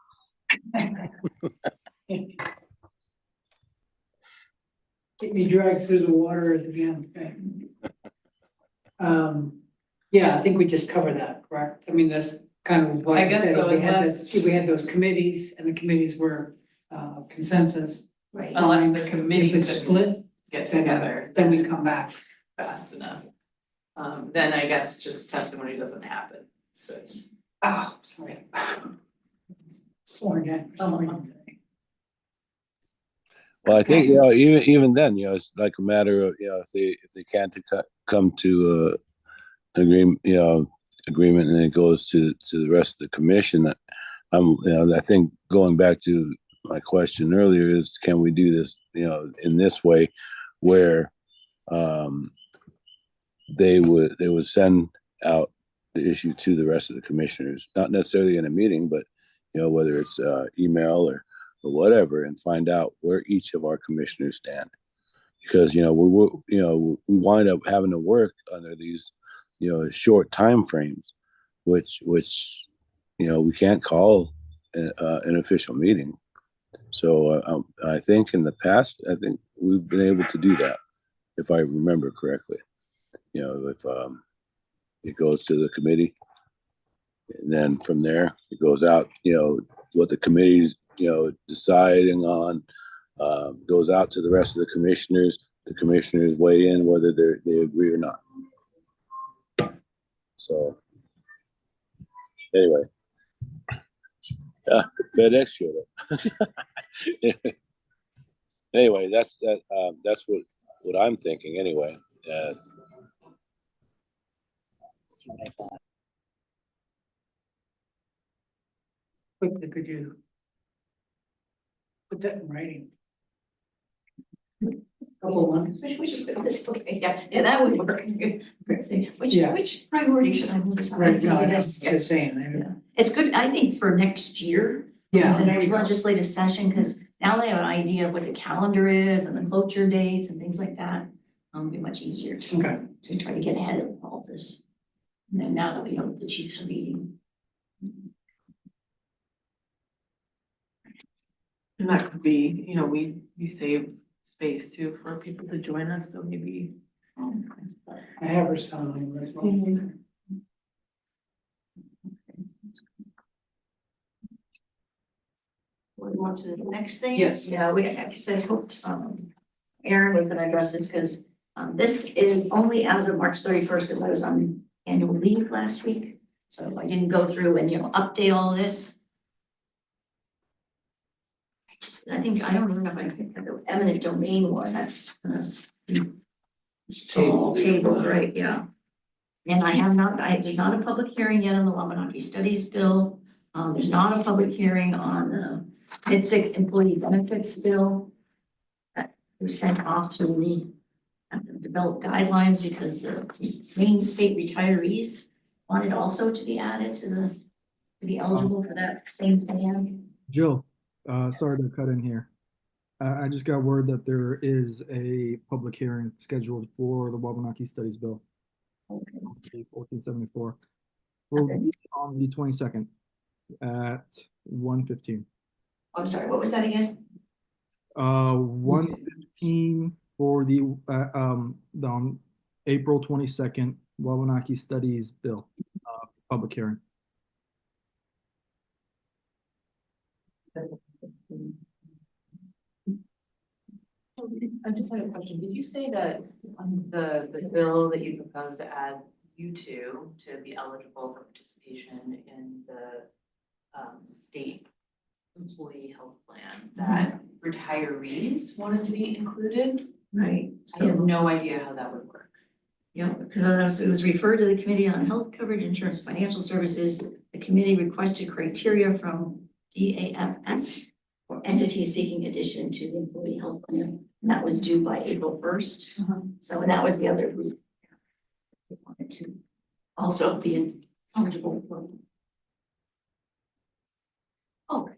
Get me dragged through the water again. Yeah, I think we just covered that, correct? I mean, that's kind of what I I guess said. so, We had unless- we had those committees and the committees were consensus. right. Unless the If committee it's couldn't split, get then together then we come back. fast enough. Then I guess just testimony doesn't happen, so it's. Oh, sorry. Sworn in. for some reason. Well, I think even then, it's like a matter of if they can't come to agreement, and it goes to the rest of the commission. I think going back to my question earlier is, can we do this, in this way, where they would send out the issue to the rest of the commissioners, not necessarily in a meeting, but whether it's email or whatever, and find out where each of our commissioners stand, because we wind up having to work under these short time frames, which we can't call an official meeting. So I think in the past, I think we've been able to do that, if I remember correctly. If it goes to the committee, and then from there it goes out, what the committee's deciding on, goes out to the rest of the commissioners. The commissioners weigh in whether they agree or not. So anyway, FedEx showed up. Anyway, that's what I'm thinking anyway. Quickly, could you put that in writing? Couple ones. Okay, yeah, that would work. Yeah. Which priority should I move aside Right, to no, I'm this? just saying. Yeah. It's good, I think, for next year, Yeah. the next legislative session, because now they have an idea of what the calendar is and the cloture dates and things like that. It'll be much easier Okay. to try to get ahead of all this. And then now that we know the chiefs are meeting. And that could be, we save space too for people to join us, so maybe. I have her sign as well. We want to the next thing? Yes. Yeah, I said, hoped, Aaron was gonna address this, because, this is only as of March 31st, because I was on annual leave last week. So I didn't go through and, update all this. I think, I don't even know if I picked up the eminent domain one, that's table, right, yeah. And I have not, there's not a public hearing yet on the Wabanaki Studies Bill. There's not a public hearing on the MITSC employee benefits bill that was sent off to the develop guidelines because the main state retirees wanted also to be added to be eligible for that same plan. Jill, sorry to cut in here. I just got word that there is a public hearing scheduled for the Wabanaki Studies Bill, Okay. 1474. Will be on the 22nd at 1:15. I'm sorry, what was that again? 1:15 for the April 22nd Wabanaki Studies Bill, public hearing. I just had a question. Did you say that the bill that you propose to add you to be eligible for participation in the state employee health plan, that retirees wanted to be included? Right, I have so, no idea how that would work. yeah, because it was referred to the Committee on Health Coverage Insurance Financial Services. The committee requested criteria from DAFS for entities seeking addition to the employee health plan. And that was due by April 1st. So, and that was the other group. They wanted to also be eligible for. Oh.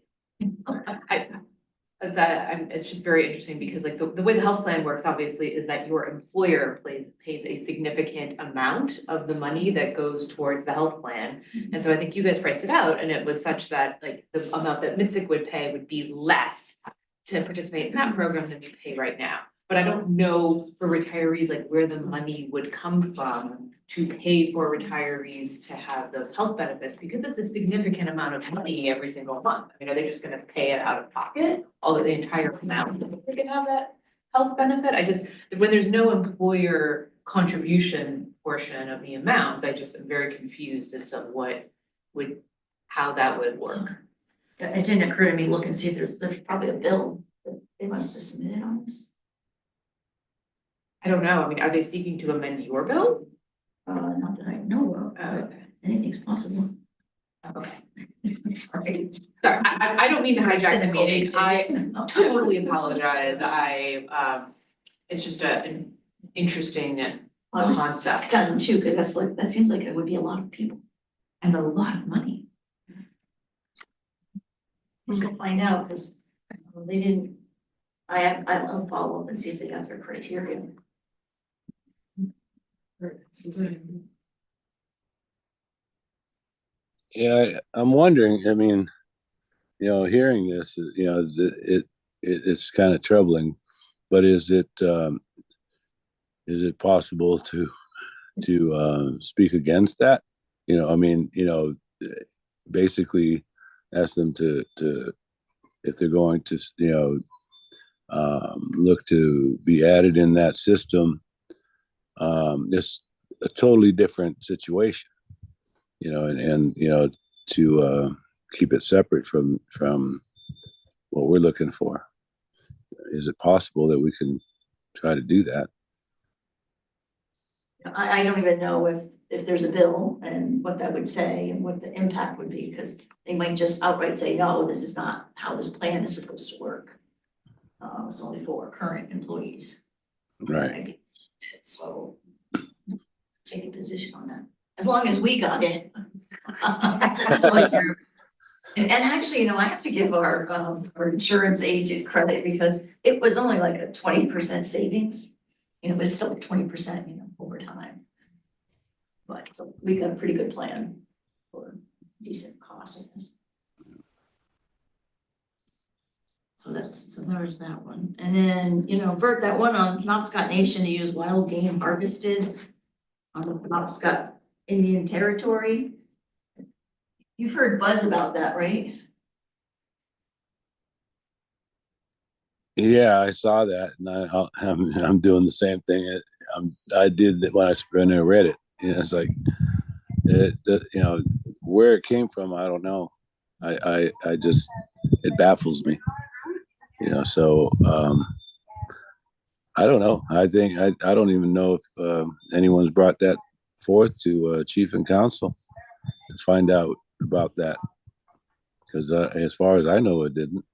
It's just very interesting because like the way the health plan works obviously is that your employer pays a significant amount of the money that goes towards the health plan. And so I think you guys priced it out and it was such that like the amount that MITSC would pay would be less to participate in that program than you pay right now. But I don't know for retirees, like where the money would come from to pay for retirees to have those health benefits, because it's a significant amount of money every single month. I mean, are they just gonna pay it out of pocket, although the entire amount, so they can have that health benefit? When there's no employer contribution portion of the amounts, I just am very confused as to how that would work. It didn't occur to me, look and see if there's probably a bill that they must have submitted on this. I don't know. I mean, are they seeking to amend your bill? Not that I know of, Oh, but anything's possible. Okay. Sorry. Sorry, I don't mean to hijack the Cynical meeting. these I days. totally apologize. It's just an interesting I was concept stunned too, because that seems like it would be a lot of people and a lot of money. Let's go find out, because they didn't, I'll follow up and see if they got their criteria. Yeah, I'm wondering, I mean, hearing this, it's kind of troubling, but is it possible to speak against that? I mean, basically ask them to if they're going to, look to be added in that system. It's a totally different situation, and to keep it separate from what we're looking for. Is it possible that we can try to do that? I don't even know if there's a bill and what that would say and what the impact would be, because they might just outright say, no, this is not how this plan is supposed to work. It's only for current employees. Right. So take a position on that, as long as we got it. It's like and actually, I have to give our insurance agent credit, because it was only like a 20% savings. But it's still 20%, over time. But so we got a pretty good plan for decent cost, I guess. So there's that one. And then, Bert, that one on Penobscot Nation to use wild game harvested on the Penobscot Indian Territory. You've heard buzz about that, right? Yeah, I saw that, and I'm doing the same thing. I did that when I read it. It's like, where it came from, I don't know. I just, it baffles me. So I don't know. I think I don't even know if anyone's brought that forth to chief and council to find out about that. because as far as I know, it didn't.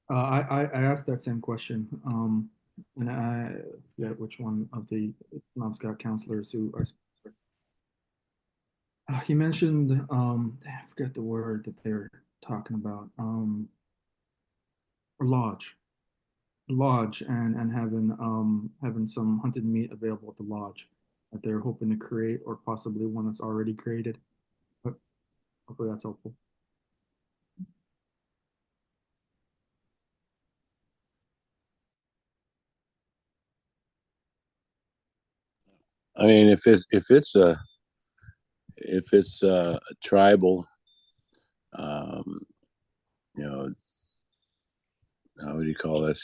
I asked that same question, and I forget which one of the Knobscott counselors who I spoke with. He mentioned, I forget the word that they're talking about, a lodge, and having some hunted meat available at the lodge that they're hoping to create, or possibly one that's already created. But hopefully that's helpful. I mean, if it's a tribal, you know, what do you call it?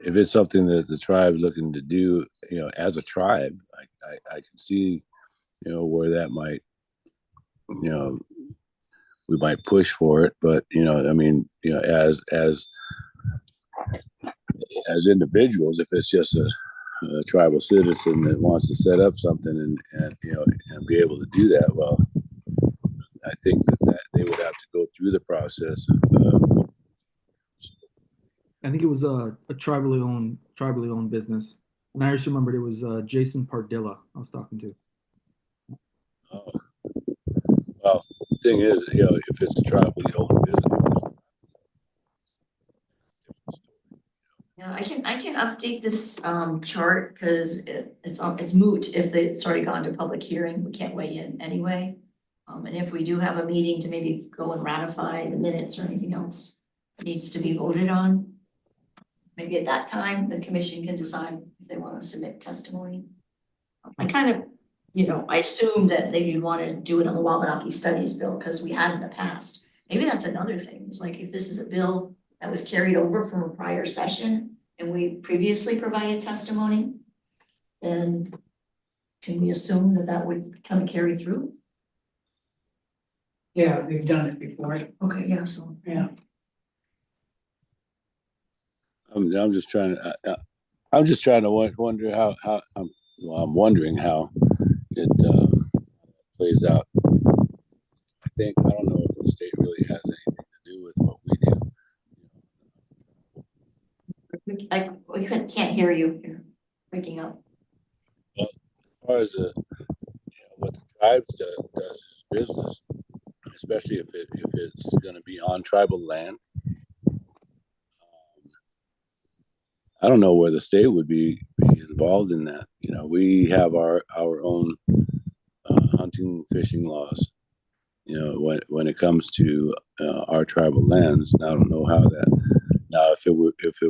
If it's something that the tribe looking to do, you know, as a tribe, I can see, you know, where that might, you know, we might push for it. But you know, I mean, you know, as individuals, if it's just a tribal citizen that wants to set up something and you know and be able to do that, well, I think that they would have to go through the process of. I think it was a tribally owned business, and I just remembered it was Jason Pardilla I was talking to. Well, the thing is, you know, if it's a tribally owned business. Yeah, I can update this chart because it's moot if it's already gone to public hearing, we can't weigh in anyway. And if we do have a meeting to maybe go and ratify the minutes or anything else needs to be voted on, maybe at that time, the commission can decide if they want to submit testimony. I kind of, you know, I assume that they would want to do it on the Wabanaki Studies bill because we had in the past. Maybe that's another thing, it's like if this is a bill that was carried over from a prior session and we previously provided testimony, then can we assume that that would kind of carry through? Yeah, we've done it before. Okay, yeah, so. Yeah. I'm just trying to. I'm just trying to wonder how I'm wondering how it plays out. I think I don't know if the state really has anything to do with what we do. We can't hear you, you're breaking up. Well, as far as what the tribes does is business, especially if it's going to be on tribal land. I don't know where the state would be involved in that. You know, we have our own hunting, fishing laws. You know, when it comes to our tribal lands, and I don't know how that. Now, if it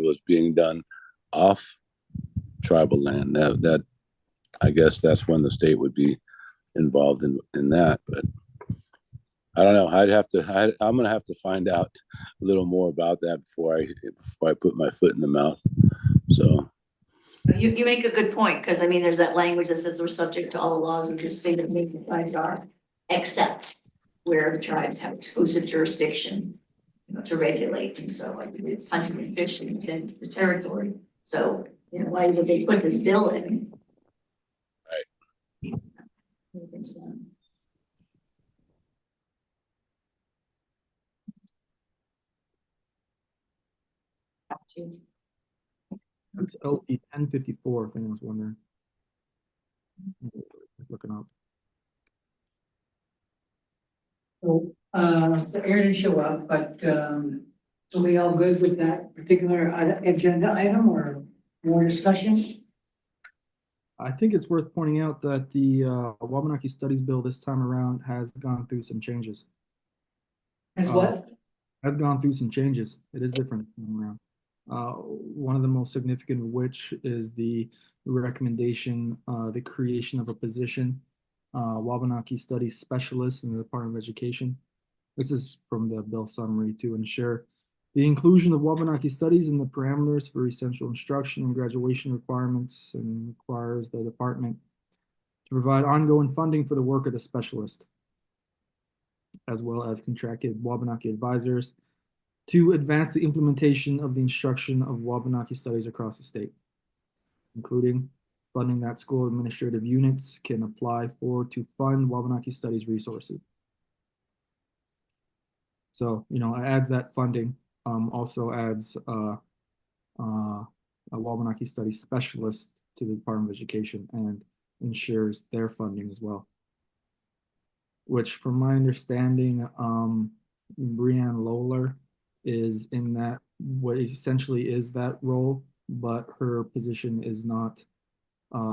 was being done off tribal land, that I guess that's when the state would be involved in that. But I don't know. I'm gonna have to find out a little more about that before I put my foot in the mouth. So. You make a good point, because I mean, there's that language that says we're subject to all the laws of the state of Maine, the tribes are, except where the tribes have exclusive jurisdiction, you know, to regulate, and so like it's hunting and fishing within the territory. So, you know, why would they put this bill in? Right. It's LT 1054. If anyone's wondering, looking up. So Aaron didn't show up, but are we all good with that particular agenda item or more discussion? I think it's worth pointing out that the Wabanaki Studies Bill this time around has gone through some changes. As what? Has gone through some changes. It is different this time around. One of the most significant of which is the recommendation, the creation of a position, Wabanaki Studies Specialist in the Department of Education. This is from the bill summary to ensure the inclusion of Wabanaki Studies in the parameters for essential instruction and graduation requirements, and requires the department to provide ongoing funding for the work of the specialist, as well as contracted Wabanaki advisors to advance the implementation of the instruction of Wabanaki Studies across the state, including funding that school administrative units can apply for to fund Wabanaki Studies resources. So, you know, it adds that funding, also adds a Wabanaki Studies specialist to the Department of Education and ensures their funding as well. Which from my understanding, Brianne Lowler is in that, what essentially is that role, but her position is not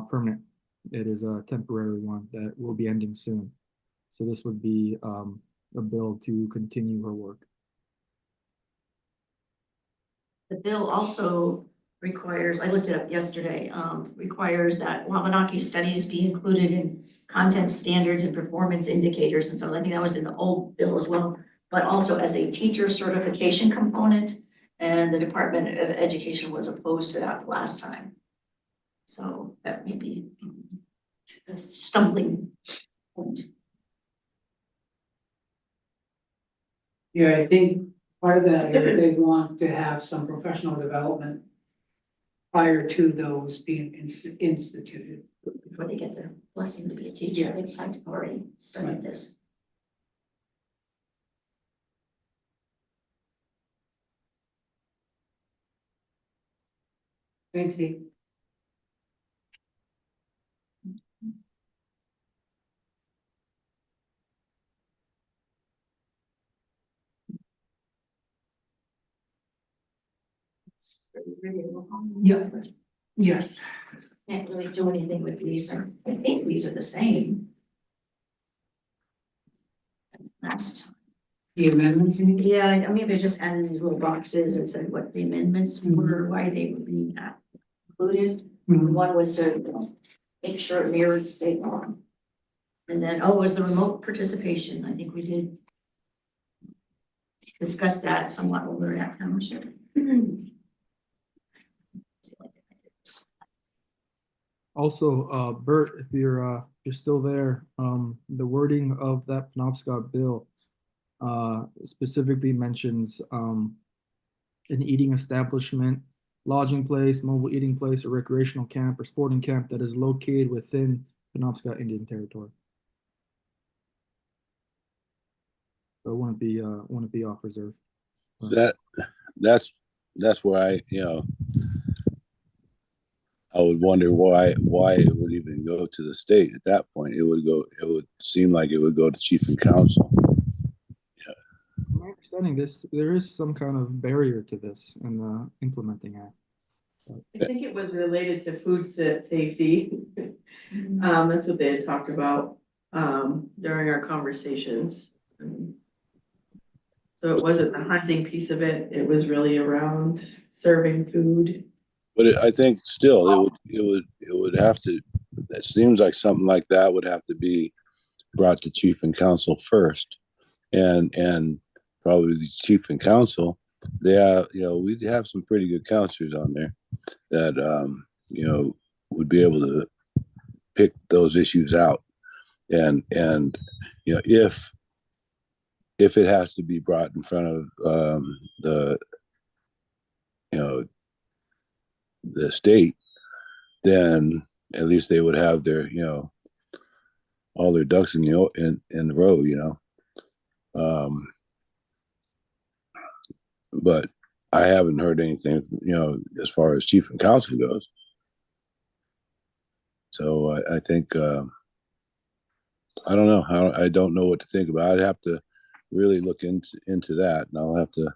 permanent. It is a temporary one that will be ending soon. So this would be a bill to continue her work. The bill also requires, I looked it up yesterday, requires that Wabanaki studies be included in content standards and performance indicators. And so I think that was in the old bill as well, but also as a teacher certification component. And the Department of Education was opposed to that last time. So that may be a stumbling point. Yeah, I think part of that is they want to have some professional development prior to those being instituted. Before they get their blessing to be a teacher, they've already studied this. Thank you. Yeah. Yes. Can't really do anything with these. I think these are the same. Last. The amendments, you mean? Yeah, I maybe I just added these little boxes and said what the amendments were, why they were being included. One was to, you know, make sure it mirrored state law. And then, oh, was the remote participation. I think we did discuss that somewhat when we were at township. Also, Bert, if you're still there, the wording of that Penobscot bill specifically mentions an eating establishment, lodging place, mobile eating place, or recreational camp or sporting camp that is located within Penobscot Indian Territory. So it wouldn't be off reserve. That's where I, you know, I would wonder why it would even go to the state at that point. It would seem like it would go to chief and council. Yeah. From my understanding, there is some kind of barrier to this in the implementing act. I think it was related to food safety. That's what they had talked about during our conversations. So it wasn't the hunting piece of it, it was really around serving food. But I think still it would have to. It seems like something like that would have to be brought to chief and council first, and probably the chief and council. They have, you know, we have some pretty good counselors on there that you know, would be able to pick those issues out, and you know, if it has to be brought in front of the, you know, the state, then at least they would have their, you know, all their ducks in the row, you know. But I haven't heard anything, you know, as far as chief and council goes. So I think I don't know how. I don't know what to think about. I'd have to really look into that, and I'll have to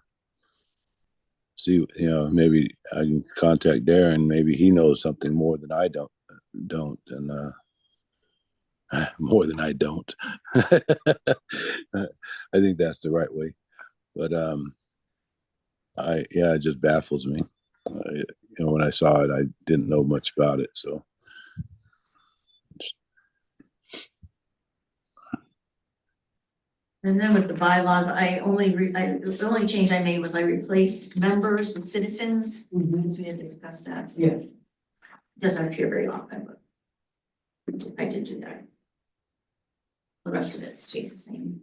see, you know, maybe I can contact Darren. Maybe he knows something more than I don't, and more than I don't. I think that's the right way. But it just baffles me. You know, when I saw it, I didn't know much about it, so. And then with the bylaws, the only change I made was I replaced members with citizens, because we had discussed that. So Yes. it doesn't appear very often, but I did do that. The rest of it stayed the same.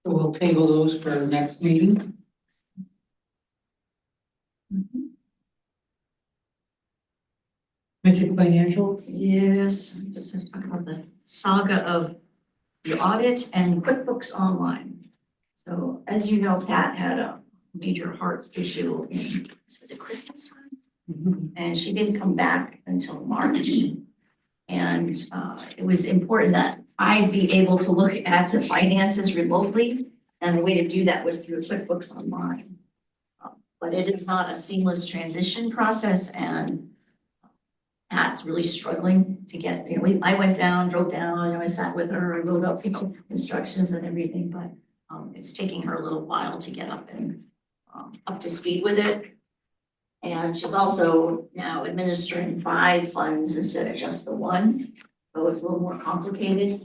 So we'll table those for the next meeting. MITSC financials? Yes, I just have to talk about the saga of the audit and QuickBooks Online. So as you know, Pat had a major heart issue in, was it Christmas time? And she didn't come back until March. And it was important that I be able to look at the finances remotely. And the way to do that was through QuickBooks Online. But it is not a seamless transition process, and Pat's really struggling to get, I went down, drove down, I sat with her, I wrote up, instructions and everything, but it's taking her a little while to get up and up to speed with it. And she's also now administering 5 funds instead of just the one, so it's a little more complicated.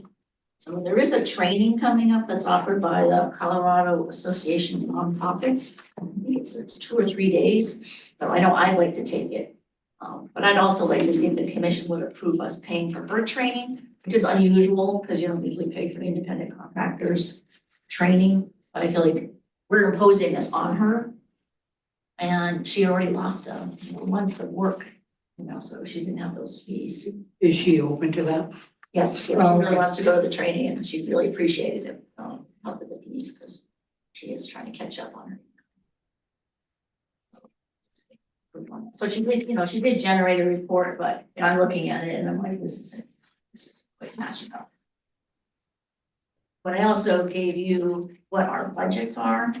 So there is a training coming up that's offered by the Colorado Association of Nonprofits. I think it's 2 or 3 days, so I know I'd like to take it. But I'd also like to see if the commission would approve us paying for her training, which is unusual because you don't usually pay for independent contractors training. But I feel like we're imposing this on her. And she already lost a month of work, so she didn't have those fees. Is she open to that? Yes, she really wants to go to the training, and she really appreciated it, help with the fees, because she is trying to catch up on her. So she did, she did generate a report, but I'm looking at it and I'm like, this is quite matching up. But I also gave you what our budgets are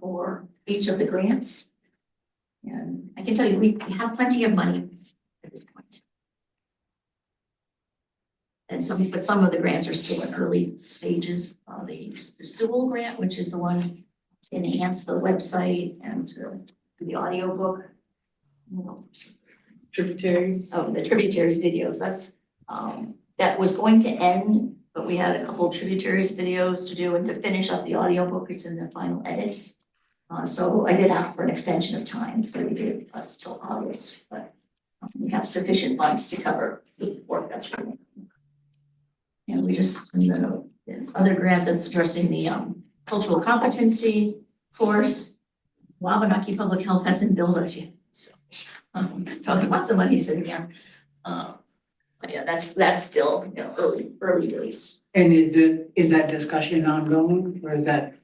for each of the grants. And I can tell you, we have plenty of money at this point. And but some of the grants are still in early stages. The Sewell grant, which is the one to enhance the website and to do the audiobook. Tributaries. Oh, the tributaries videos, that's, that was going to end, but we had a couple of tributaries videos to do and to finish up the audiobook. It's in the final edits. So I did ask for an extension of time, so we gave us till August, but we have sufficient funds to cover the work that's running. And we just, the other grant that's addressing the cultural competency course, Wabanaki Public Health hasn't billed us yet, so lots of money sitting there. But yeah, that's still early days. And is that discussion ongoing, or is that?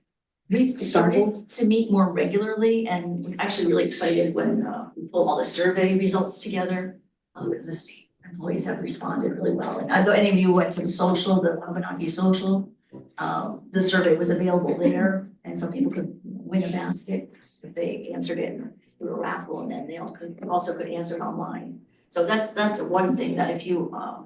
We've started to meet more regularly, and we're actually really excited when we pull all the survey results together, because the state employees have responded really well. And I know any of you went to the social, the Wabanaki social, the survey was available there, and so people could win a basket if they answered it through a raffle, and then they also could answer it online. So that's one thing that if you, I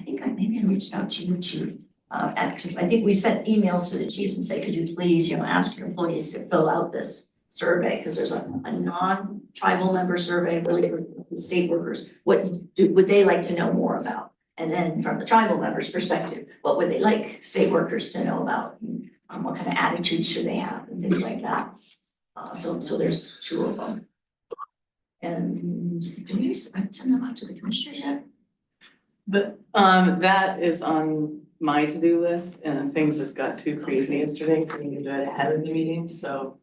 think maybe I reached out to you, Chief. Because I think we sent emails to the chiefs and say, could you please, ask your employees to fill out this survey, because there's a non-tribal member survey really for the state workers. What would they like to know more about? And then from the tribal members' perspective, what would they like state workers to know about? What kind of attitudes should they have and things like that. So there's 2 of them. And do we send them out to the commissioners yet? But that is on my to-do list, and things just got too crazy yesterday for me to do it ahead of the meeting, so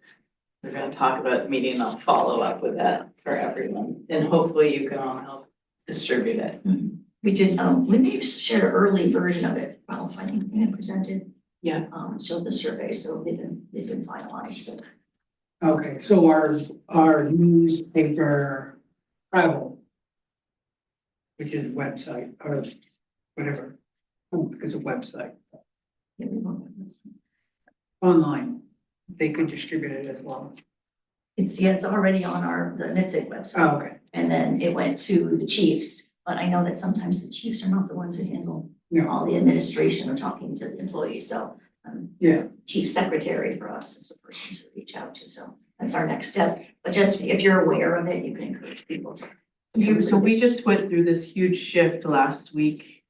we're gonna talk about the meeting and I'll follow up with that for everyone, and hopefully you can all help distribute it. We did, we may have shared an early version of it, Ralph, I think we had presented. Yeah. Showed the survey, so they've been finalized. So. Okay, so our newspaper travel, which is a website or whatever, it's a website. Online, they could distribute it as well. It's already on the MITSC website. Oh, okay. And then it went to the chiefs, but I know that sometimes the chiefs are not the ones who handle all the administration or talking to the employees, so. Chief secretary for us is the person to reach out to, so that's our next step. But just if you're aware of it, you can encourage people to. So we just went through this huge shift last week,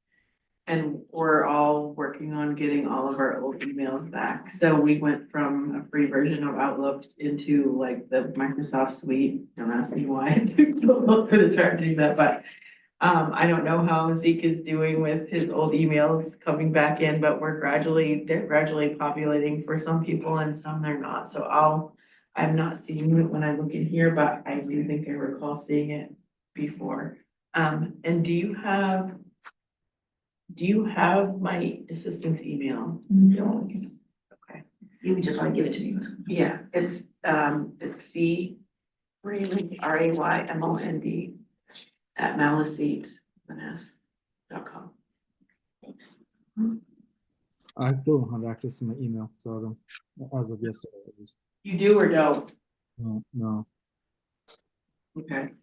and we're all working on getting all of our old emails back. So we went from a free version of Outlook into like the Microsoft suite. Don't ask me why it took so long for the chart to do that, but I don't know how Zeke is doing with his old emails coming back in, but they're gradually populating for some people and some they're not. So I'm not seeing it when I look in here, but I do think I recall seeing it before. And do you have my assistant's email? No. Okay. You just wanna give it to me. Yeah, it's C Raymond, RAYMOND @maliseats.com. Thanks. I still don't have access to my email, so I don't, as of yesterday at least. You do or don't? No. Okay.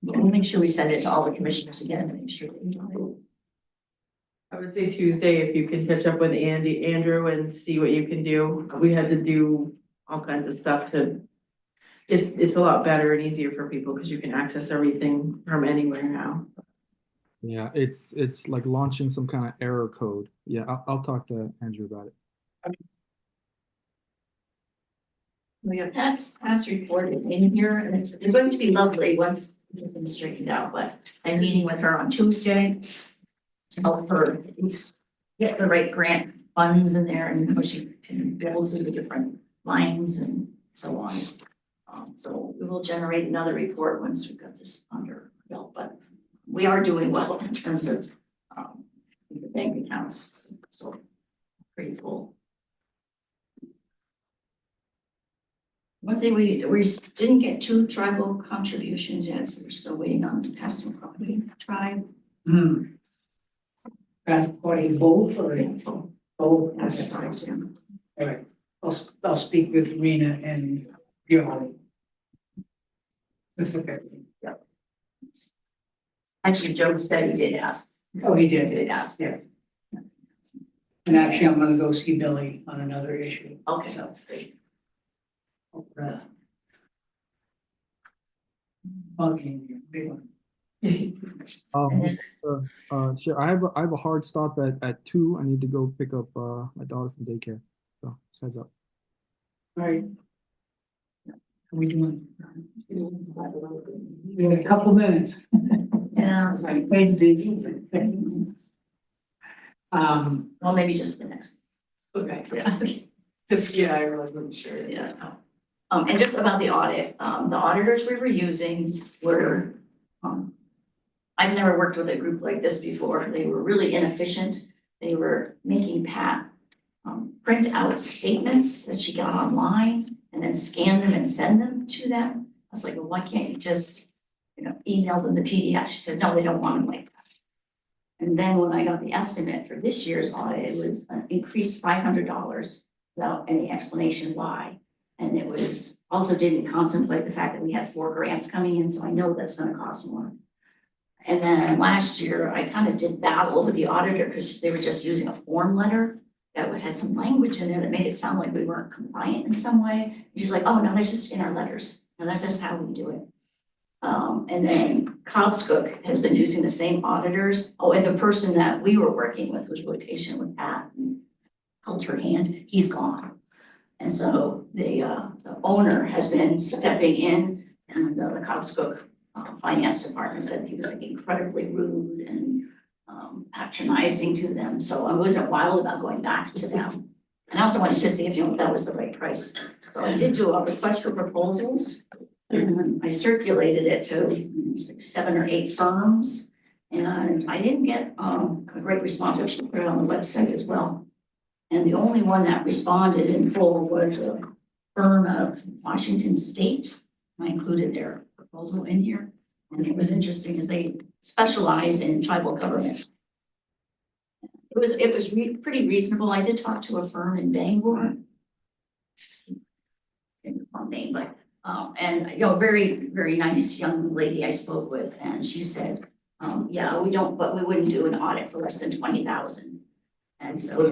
We'll make sure we send it to all the commissioners again to make sure that you know. I would say Tuesday, if you can catch up with Andrew and see what you can do. We had to do all kinds of stuff it's a lot better and easier for people because you can access everything from anywhere now. Yeah, it's like launching some kind of error code. Yeah, I'll talk to Andrew about it. We have Pat's report is in here, and it's going to be lovely once we get them straightened out, but I'm meeting with her on Tuesday to help her at least get the right grant funds in there and how she can build through the different lines and so on. So we will generate another report once we've got this under our belt, but we are doing well in terms of the bank accounts, so pretty full. One thing we didn't get 2 tribal contributions yet, so we're still waiting on the Passing Property Tribe. Transporting both or? Both asset tribes, yeah. All right, I'll speak with Rena and Joe. That's okay. Actually, Joe said he did ask. Oh, he He did. did ask, yeah. And actually, I'm gonna go see Billy on another issue. Okay, So, great. okay, big one. Sure. I have a hard stop at 2. I need to go pick up my daughter from daycare. So just heads up. All right. How we doing? We got a couple minutes. Yeah, sorry. Well, maybe just the next. Okay. Yeah, okay. Yeah, I wasn't sure. Yeah. And just about the audit, the auditors we were using were, I've never worked with a group like this before. They were really inefficient. They were making Pat print out statements that she got online and then scan them and send them to them. I was like, well, why can't you just, email them the PDF? She said, no, they don't want them like that. And then when I got the estimate for this year's audit, it was increased $500 without any explanation why. And it was also didn't contemplate the fact that we had 4 grants coming in, so I know that's gonna cost more. And then last year, I kind of did battle with the auditor because they were just using a form letter that had some language in there that made it sound like we weren't compliant in some way. And she's like, oh, no, that's just in our letters. No, that's just how we do it. And then Cobscook has been using the same auditors. Oh, and the person that we were working with was really patient with Pat and held her hand. He's gone. And so the owner has been stepping in, and the Cobscook finance department said he was like incredibly rude and patronizing to them. So I wasn't wild about going back to them. And I also wanted to see if that was the right price. So I did do a request for proposals. And I circulated it to like 7 or 8 firms, and I didn't get a great response. I should put it on the website as well. And the only one that responded in full was a firm out of Washington State. I included their proposal in here. And what was interesting is they specialize in tribal governments. It was pretty reasonable. I did talk to a firm in Bangor. Name, but and very, very nice young lady I spoke with, and she said, yeah, we wouldn't do an audit for less than 20,000. And so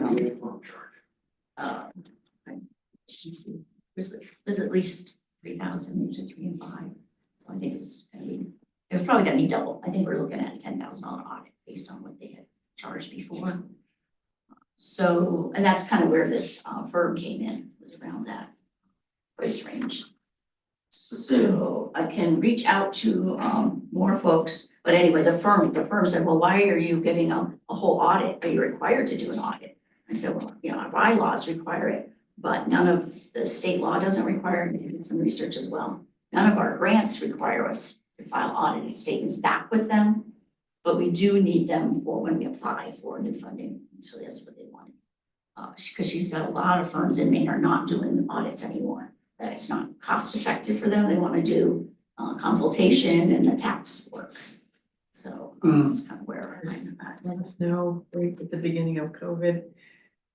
was at least 3,000, maybe 3 and 5. So I think it was probably gonna be double. I think we're looking at a $10,000 audit based on what they had charged before. So, and that's kind of where this firm came in, was around that price range. So I can reach out to more folks, but anyway, the firm said, well, why are you giving a whole audit? Are you required to do an audit? I said, well, our bylaws require it, But none of the state law doesn't require, and I did some research as well. None of our grants require us to file audited statements back with them. But we do need them for when we apply for new funding, so that's what they wanted. Because she said a lot of firms in Maine are not doing audits anymore, that it's not cost effective for them, they want to do consultation and the tax work. So that's kind of where I'm at. Let us know right at the beginning of COVID,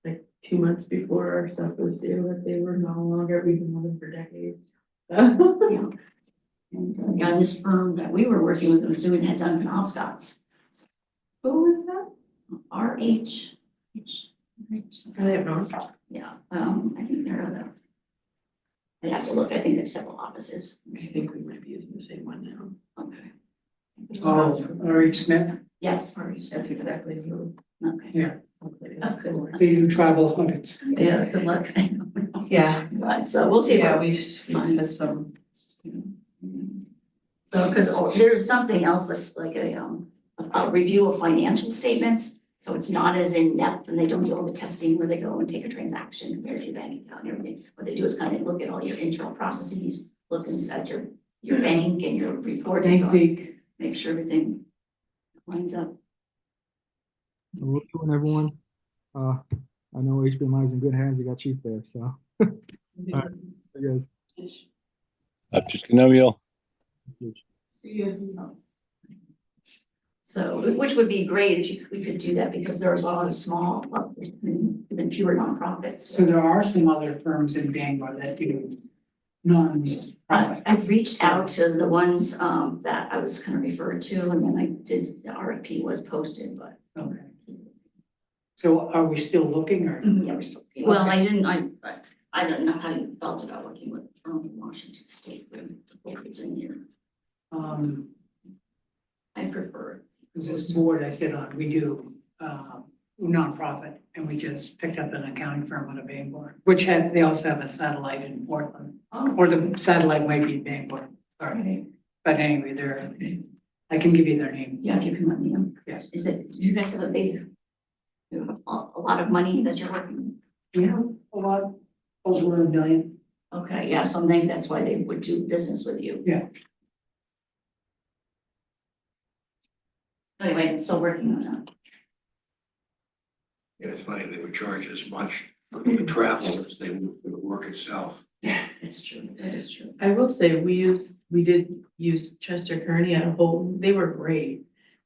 like 2 months before our stuff was due, that they were no longer, we've been with them for decades. Yeah. And yeah, this firm that we were working with was doing, had done Penobscott's. Who was that? RH. I have no. Yeah, I think they're I'd have to look, I think there's several offices. I think we might be using the same one now. Okay. Oh, R.H. Smith, Yes, RH. That's exactly who. Okay. Yeah. That's similar. they do travel audits. Yeah, good luck. Yeah. But so we'll see. Yeah, what- we've had some. So, because there's something else that's like a review of financial statements. So it's not as in depth and they don't do all the testing where they go and take a transaction, compare to your bank account and everything. What they do is kind of look at all your internal processes, look inside your bank and your reports. and so on, Zeke. make sure everything lines up. Well, doing everyone. I know HBMI is in good hands. You got Chief there, so. All right, I guess. Just Canonial. See you. So, which would be great if we could do that because there's a lot of small, well, there's even fewer nonprofits. So there are some other firms in Bangor that do non-profit. I've reached out to the ones that I was kind of referred to, and then I did, the RFP was posted, but. Okay. So are we still looking or? Yeah, we're still, well, I don't know how you felt about working with a firm in Washington State, but it's in here. I prefer it. Because this board I sit on, we do nonprofit, and we just picked up an accounting firm out of Bangor, they also have a satellite in Portland, Oh, or the satellite might be in Bangor, sorry. But anyway, I can give you their name. yeah, if you can let me know. Yes. Is it, do you guys have you have a lot of money that you're working? You know, a lot, over $1 million. Okay, yeah, so maybe that's why they would do business with you. Yeah. Anyway, I'm still working on that. Yeah, it's funny, they would charge as much for the travel as they would for the work itself. Yeah, it's true, that is true. I will say, we did use Chester Kearney out of Holton, they were great.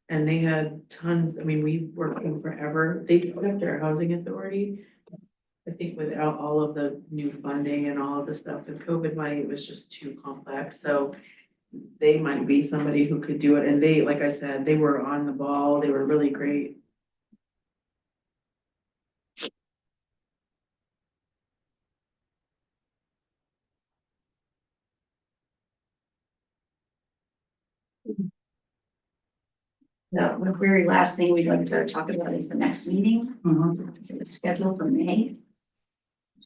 And they had tons, I mean, we worked with them forever, they took up their housing authority. I think without all of the new funding and all of the stuff with COVID money, it was just too complex, so. They might be somebody who could do it, and they, like I said, they were on the ball, they were really great. The very last thing we'd like to talk about is the next meeting. So it's scheduled for May.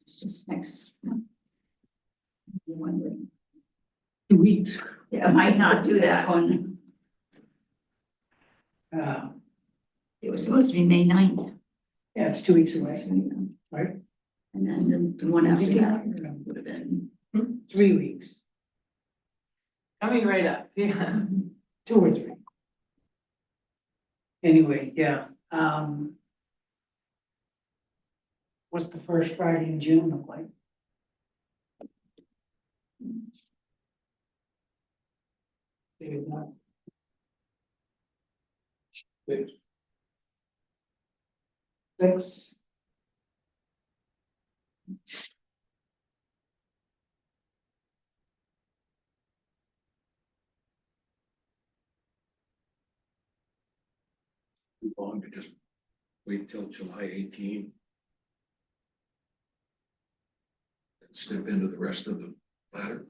It's just next month. You're wondering. 2 weeks. Yeah, I might not do that one. It was supposed to be May 9th. Yeah, it's 2 weeks away, right? And then the one after that would have been. 3 weeks, Coming right up, yeah. 2 or 3. Anyway, yeah, what's the first Friday in June look like? Maybe not. Six. Long to just wait till July 18. And step into the rest of the ladder.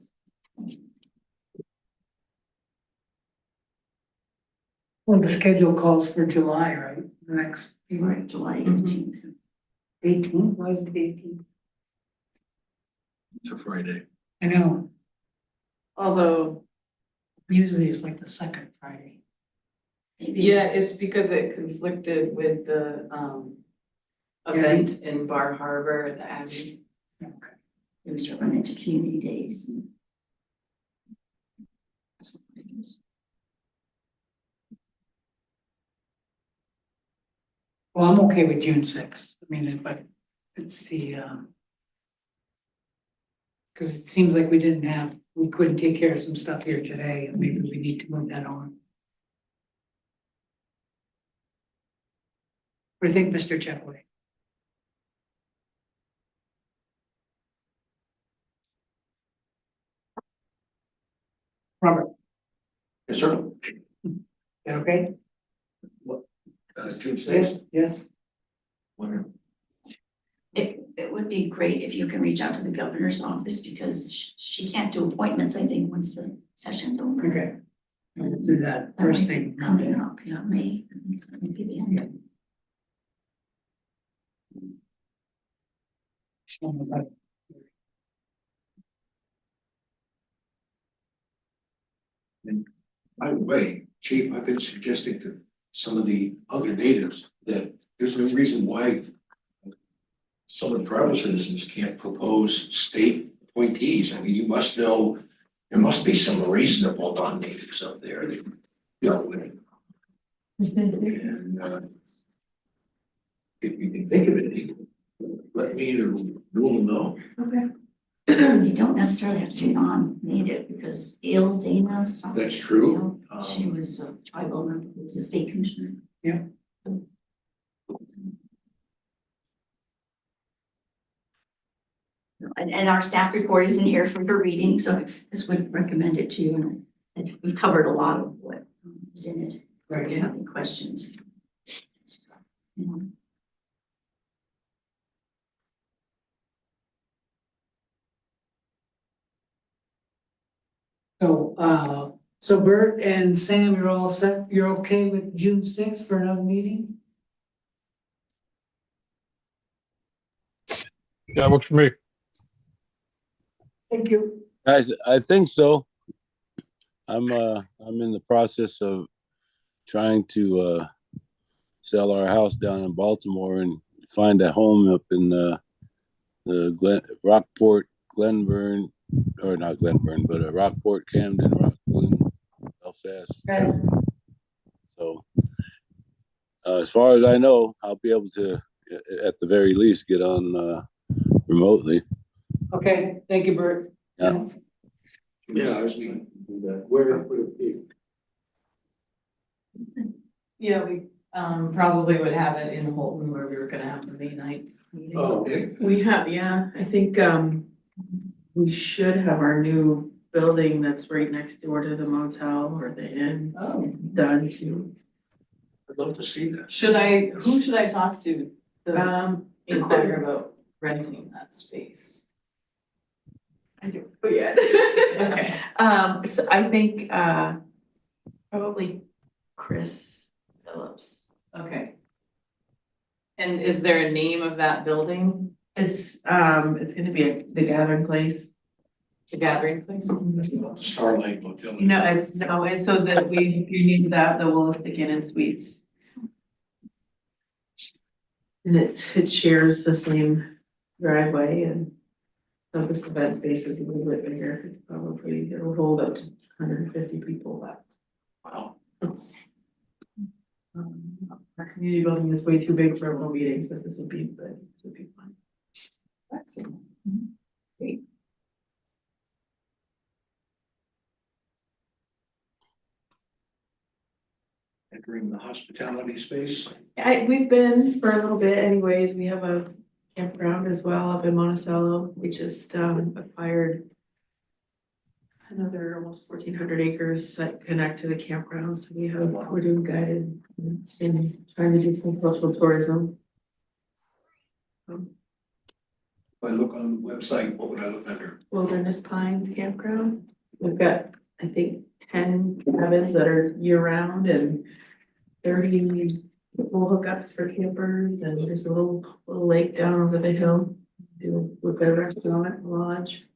Well, the schedule calls for July, right? The next, Right, July 18th. 18th, why is it the 18th? It's a Friday. I know, Although, usually it's like the second Friday. Maybe yeah, it's because it conflicted with the event in Bar Harbor at the Abbey. It was run into community days. And that's what it is. Well, I'm okay with June sixth. I mean, but it's the, because it seems like we couldn't take care of some stuff here today, and maybe we need to move that on. What do you think, Mr. Chetway? Robert, Yes, sir. that okay? June sixth. Yes. Wonder. It would be great if you can reach out to the governor's office because she can't do appointments, I think, once the session's over. Okay. We'll do that first thing. Coming up, yeah, May, I think so, maybe the end. By the way, Chief, I've been suggesting to some of the other natives that there's no reason why some of the tribal citizens can't propose state appointees. I mean, you must know, there must be some reasonable non-natives up there that, you know, and, if you can think of any, let me or Rule know. Okay. You don't necessarily have to be non-native because Il Dana, something. That's true. She was a tribal member, was a state commissioner. Yeah. And our staff report isn't here for your reading, so I just would recommend it to you. And we've covered a lot of what is in it. If you have any questions. Yeah. So Bert and Sam, you're all set, you're okay with June sixth for another meeting? Yeah, works for me. Thank you. I think so. I'm in the process of trying to sell our house down in Baltimore and find a home up in the Rockport, Glenburn, or not Glenburn, but Rockport, Camden, Rockland, Belfast. Okay. So as far as I know, I'll be able to, at the very least, get on remotely. Okay, thank you, Bert. Yeah. Yeah, I was going to do that. Where would it be? Yeah, we probably would have it in Holton where we were gonna have the May night meeting. Oh, okay. We have, yeah, I think, we should have our new building that's right next door to the motel or the inn done too. I'd love to see that. Who should I talk to inquire about renting that space? I don't know yet. Okay. So I think, probably Chris Phillips. Okay. And is there a name of that building, It's gonna be the gathering place. the gathering place? That's about the Starlight Motel. No, it's so that you need that, the Willistic Inn and Suites. And it shares the same driveway and so this event space is a little bit bigger. It's probably, it'll hold up to 150 people, but Wow. it's our community building is way too big for remote meetings, but this would be good. This would be fun. Excellent. Great. Entering the hospitality space. We've been for a little bit anyways. We have a campground as well up in Monticello. We just acquired another almost 1,400 acres that connect to the campground. So we're doing guided and trying to do some cultural tourism. If I look on the website, what would I look under? Wilderness Pines Campground. We've got, I think, 10 cabins that are year round and 30 full hookups for campers, and there's a little lake down over the hill. We've got a restaurant, lodge.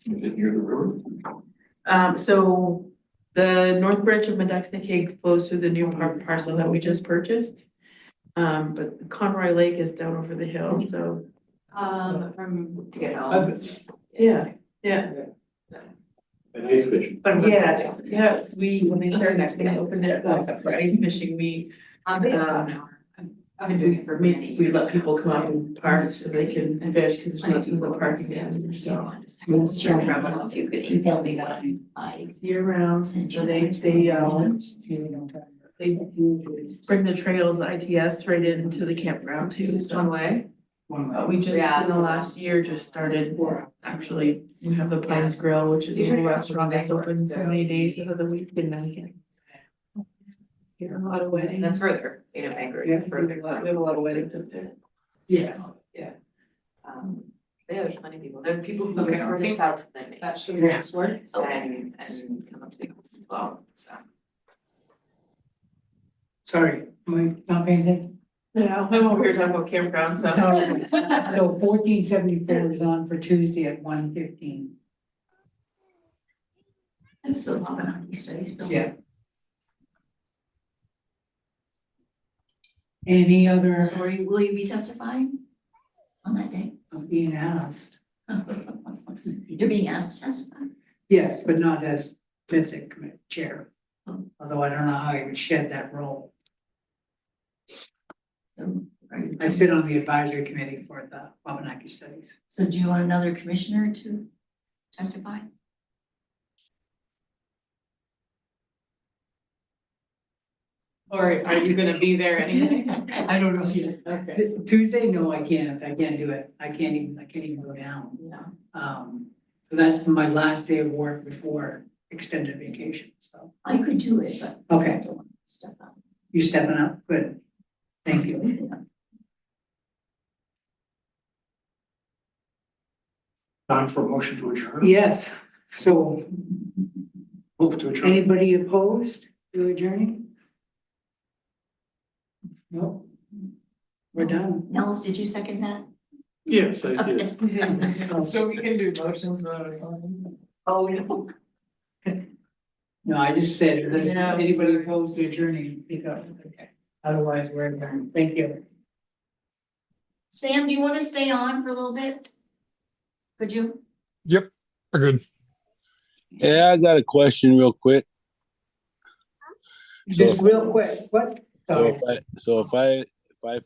Is it near the river? So the north branch of Medexnicig flows through the new parcel that we just purchased. But Conroy Lake is down over the hill, so From to get home. Yeah, yeah. But yes, when they started, they opened it up for ice fishing, I've been doing it for many. we let people come out and park so they can fish, because there's not tons of parking. So. If you could email me that. Year round, so they bring the trails, ITS right into the campground too, so. One way. We just, Yeah. in the last year, just started, actually, we have the Pines Grill, which is a little restaurant that's open so many days out of the week, and then. Get a lot of weddings. That's further, Bangor. Yeah, we have a lot of weddings up there. Yes. Yeah, there's plenty of people. There are people who are further south than me. That should be next work. And come up to the office as well, so. Sorry, am I not paying attention? Yeah, I'm over here talking about campground, so. So 1474 is on for Tuesday at 1:15. That's the Wabanaki Studies building. Yeah. Any other, So will you be testifying on that day? I'm being asked? You're being asked to testify? Yes, but not as MITSC committee chair. Although I don't know how I would shed that role. I sit on the advisory committee for the Wabanaki Studies. So do you want another commissioner to testify? Or are you gonna be there anyway? I don't know yet. Okay. Tuesday, no, I can't do it. I can't even go down. Yeah. So that's my last day of work before extended vacation, so. I could do it, but. Okay. I don't want to step up. You stepping up? Good. Thank you. Time for a motion to adjourn. Yes, so Move to adjourn. anybody opposed to adjourning? Nope. We're done. Nels, did you second that? Yes, I did. Okay. So we can do motions, but. Oh, no. No, I just said, if there's Yeah. anybody opposed to adjourning, speak up. Okay. Otherwise, we're adjourned. Thank you. Sam, do you want to stay on for a little bit? Could you? Yep, we're good. Yeah, I got a question real quick. Just real quick, what? So Sorry. if I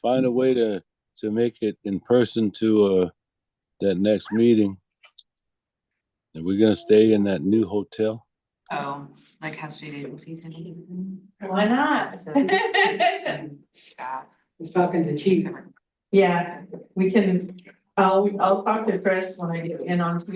find a way to make it in person to that next meeting, are we gonna stay in that new hotel? Oh, like how state agencies and. Why not? Scott. I was talking to Chief. Yeah, we can, I'll talk to Chris when I get in on Tuesday.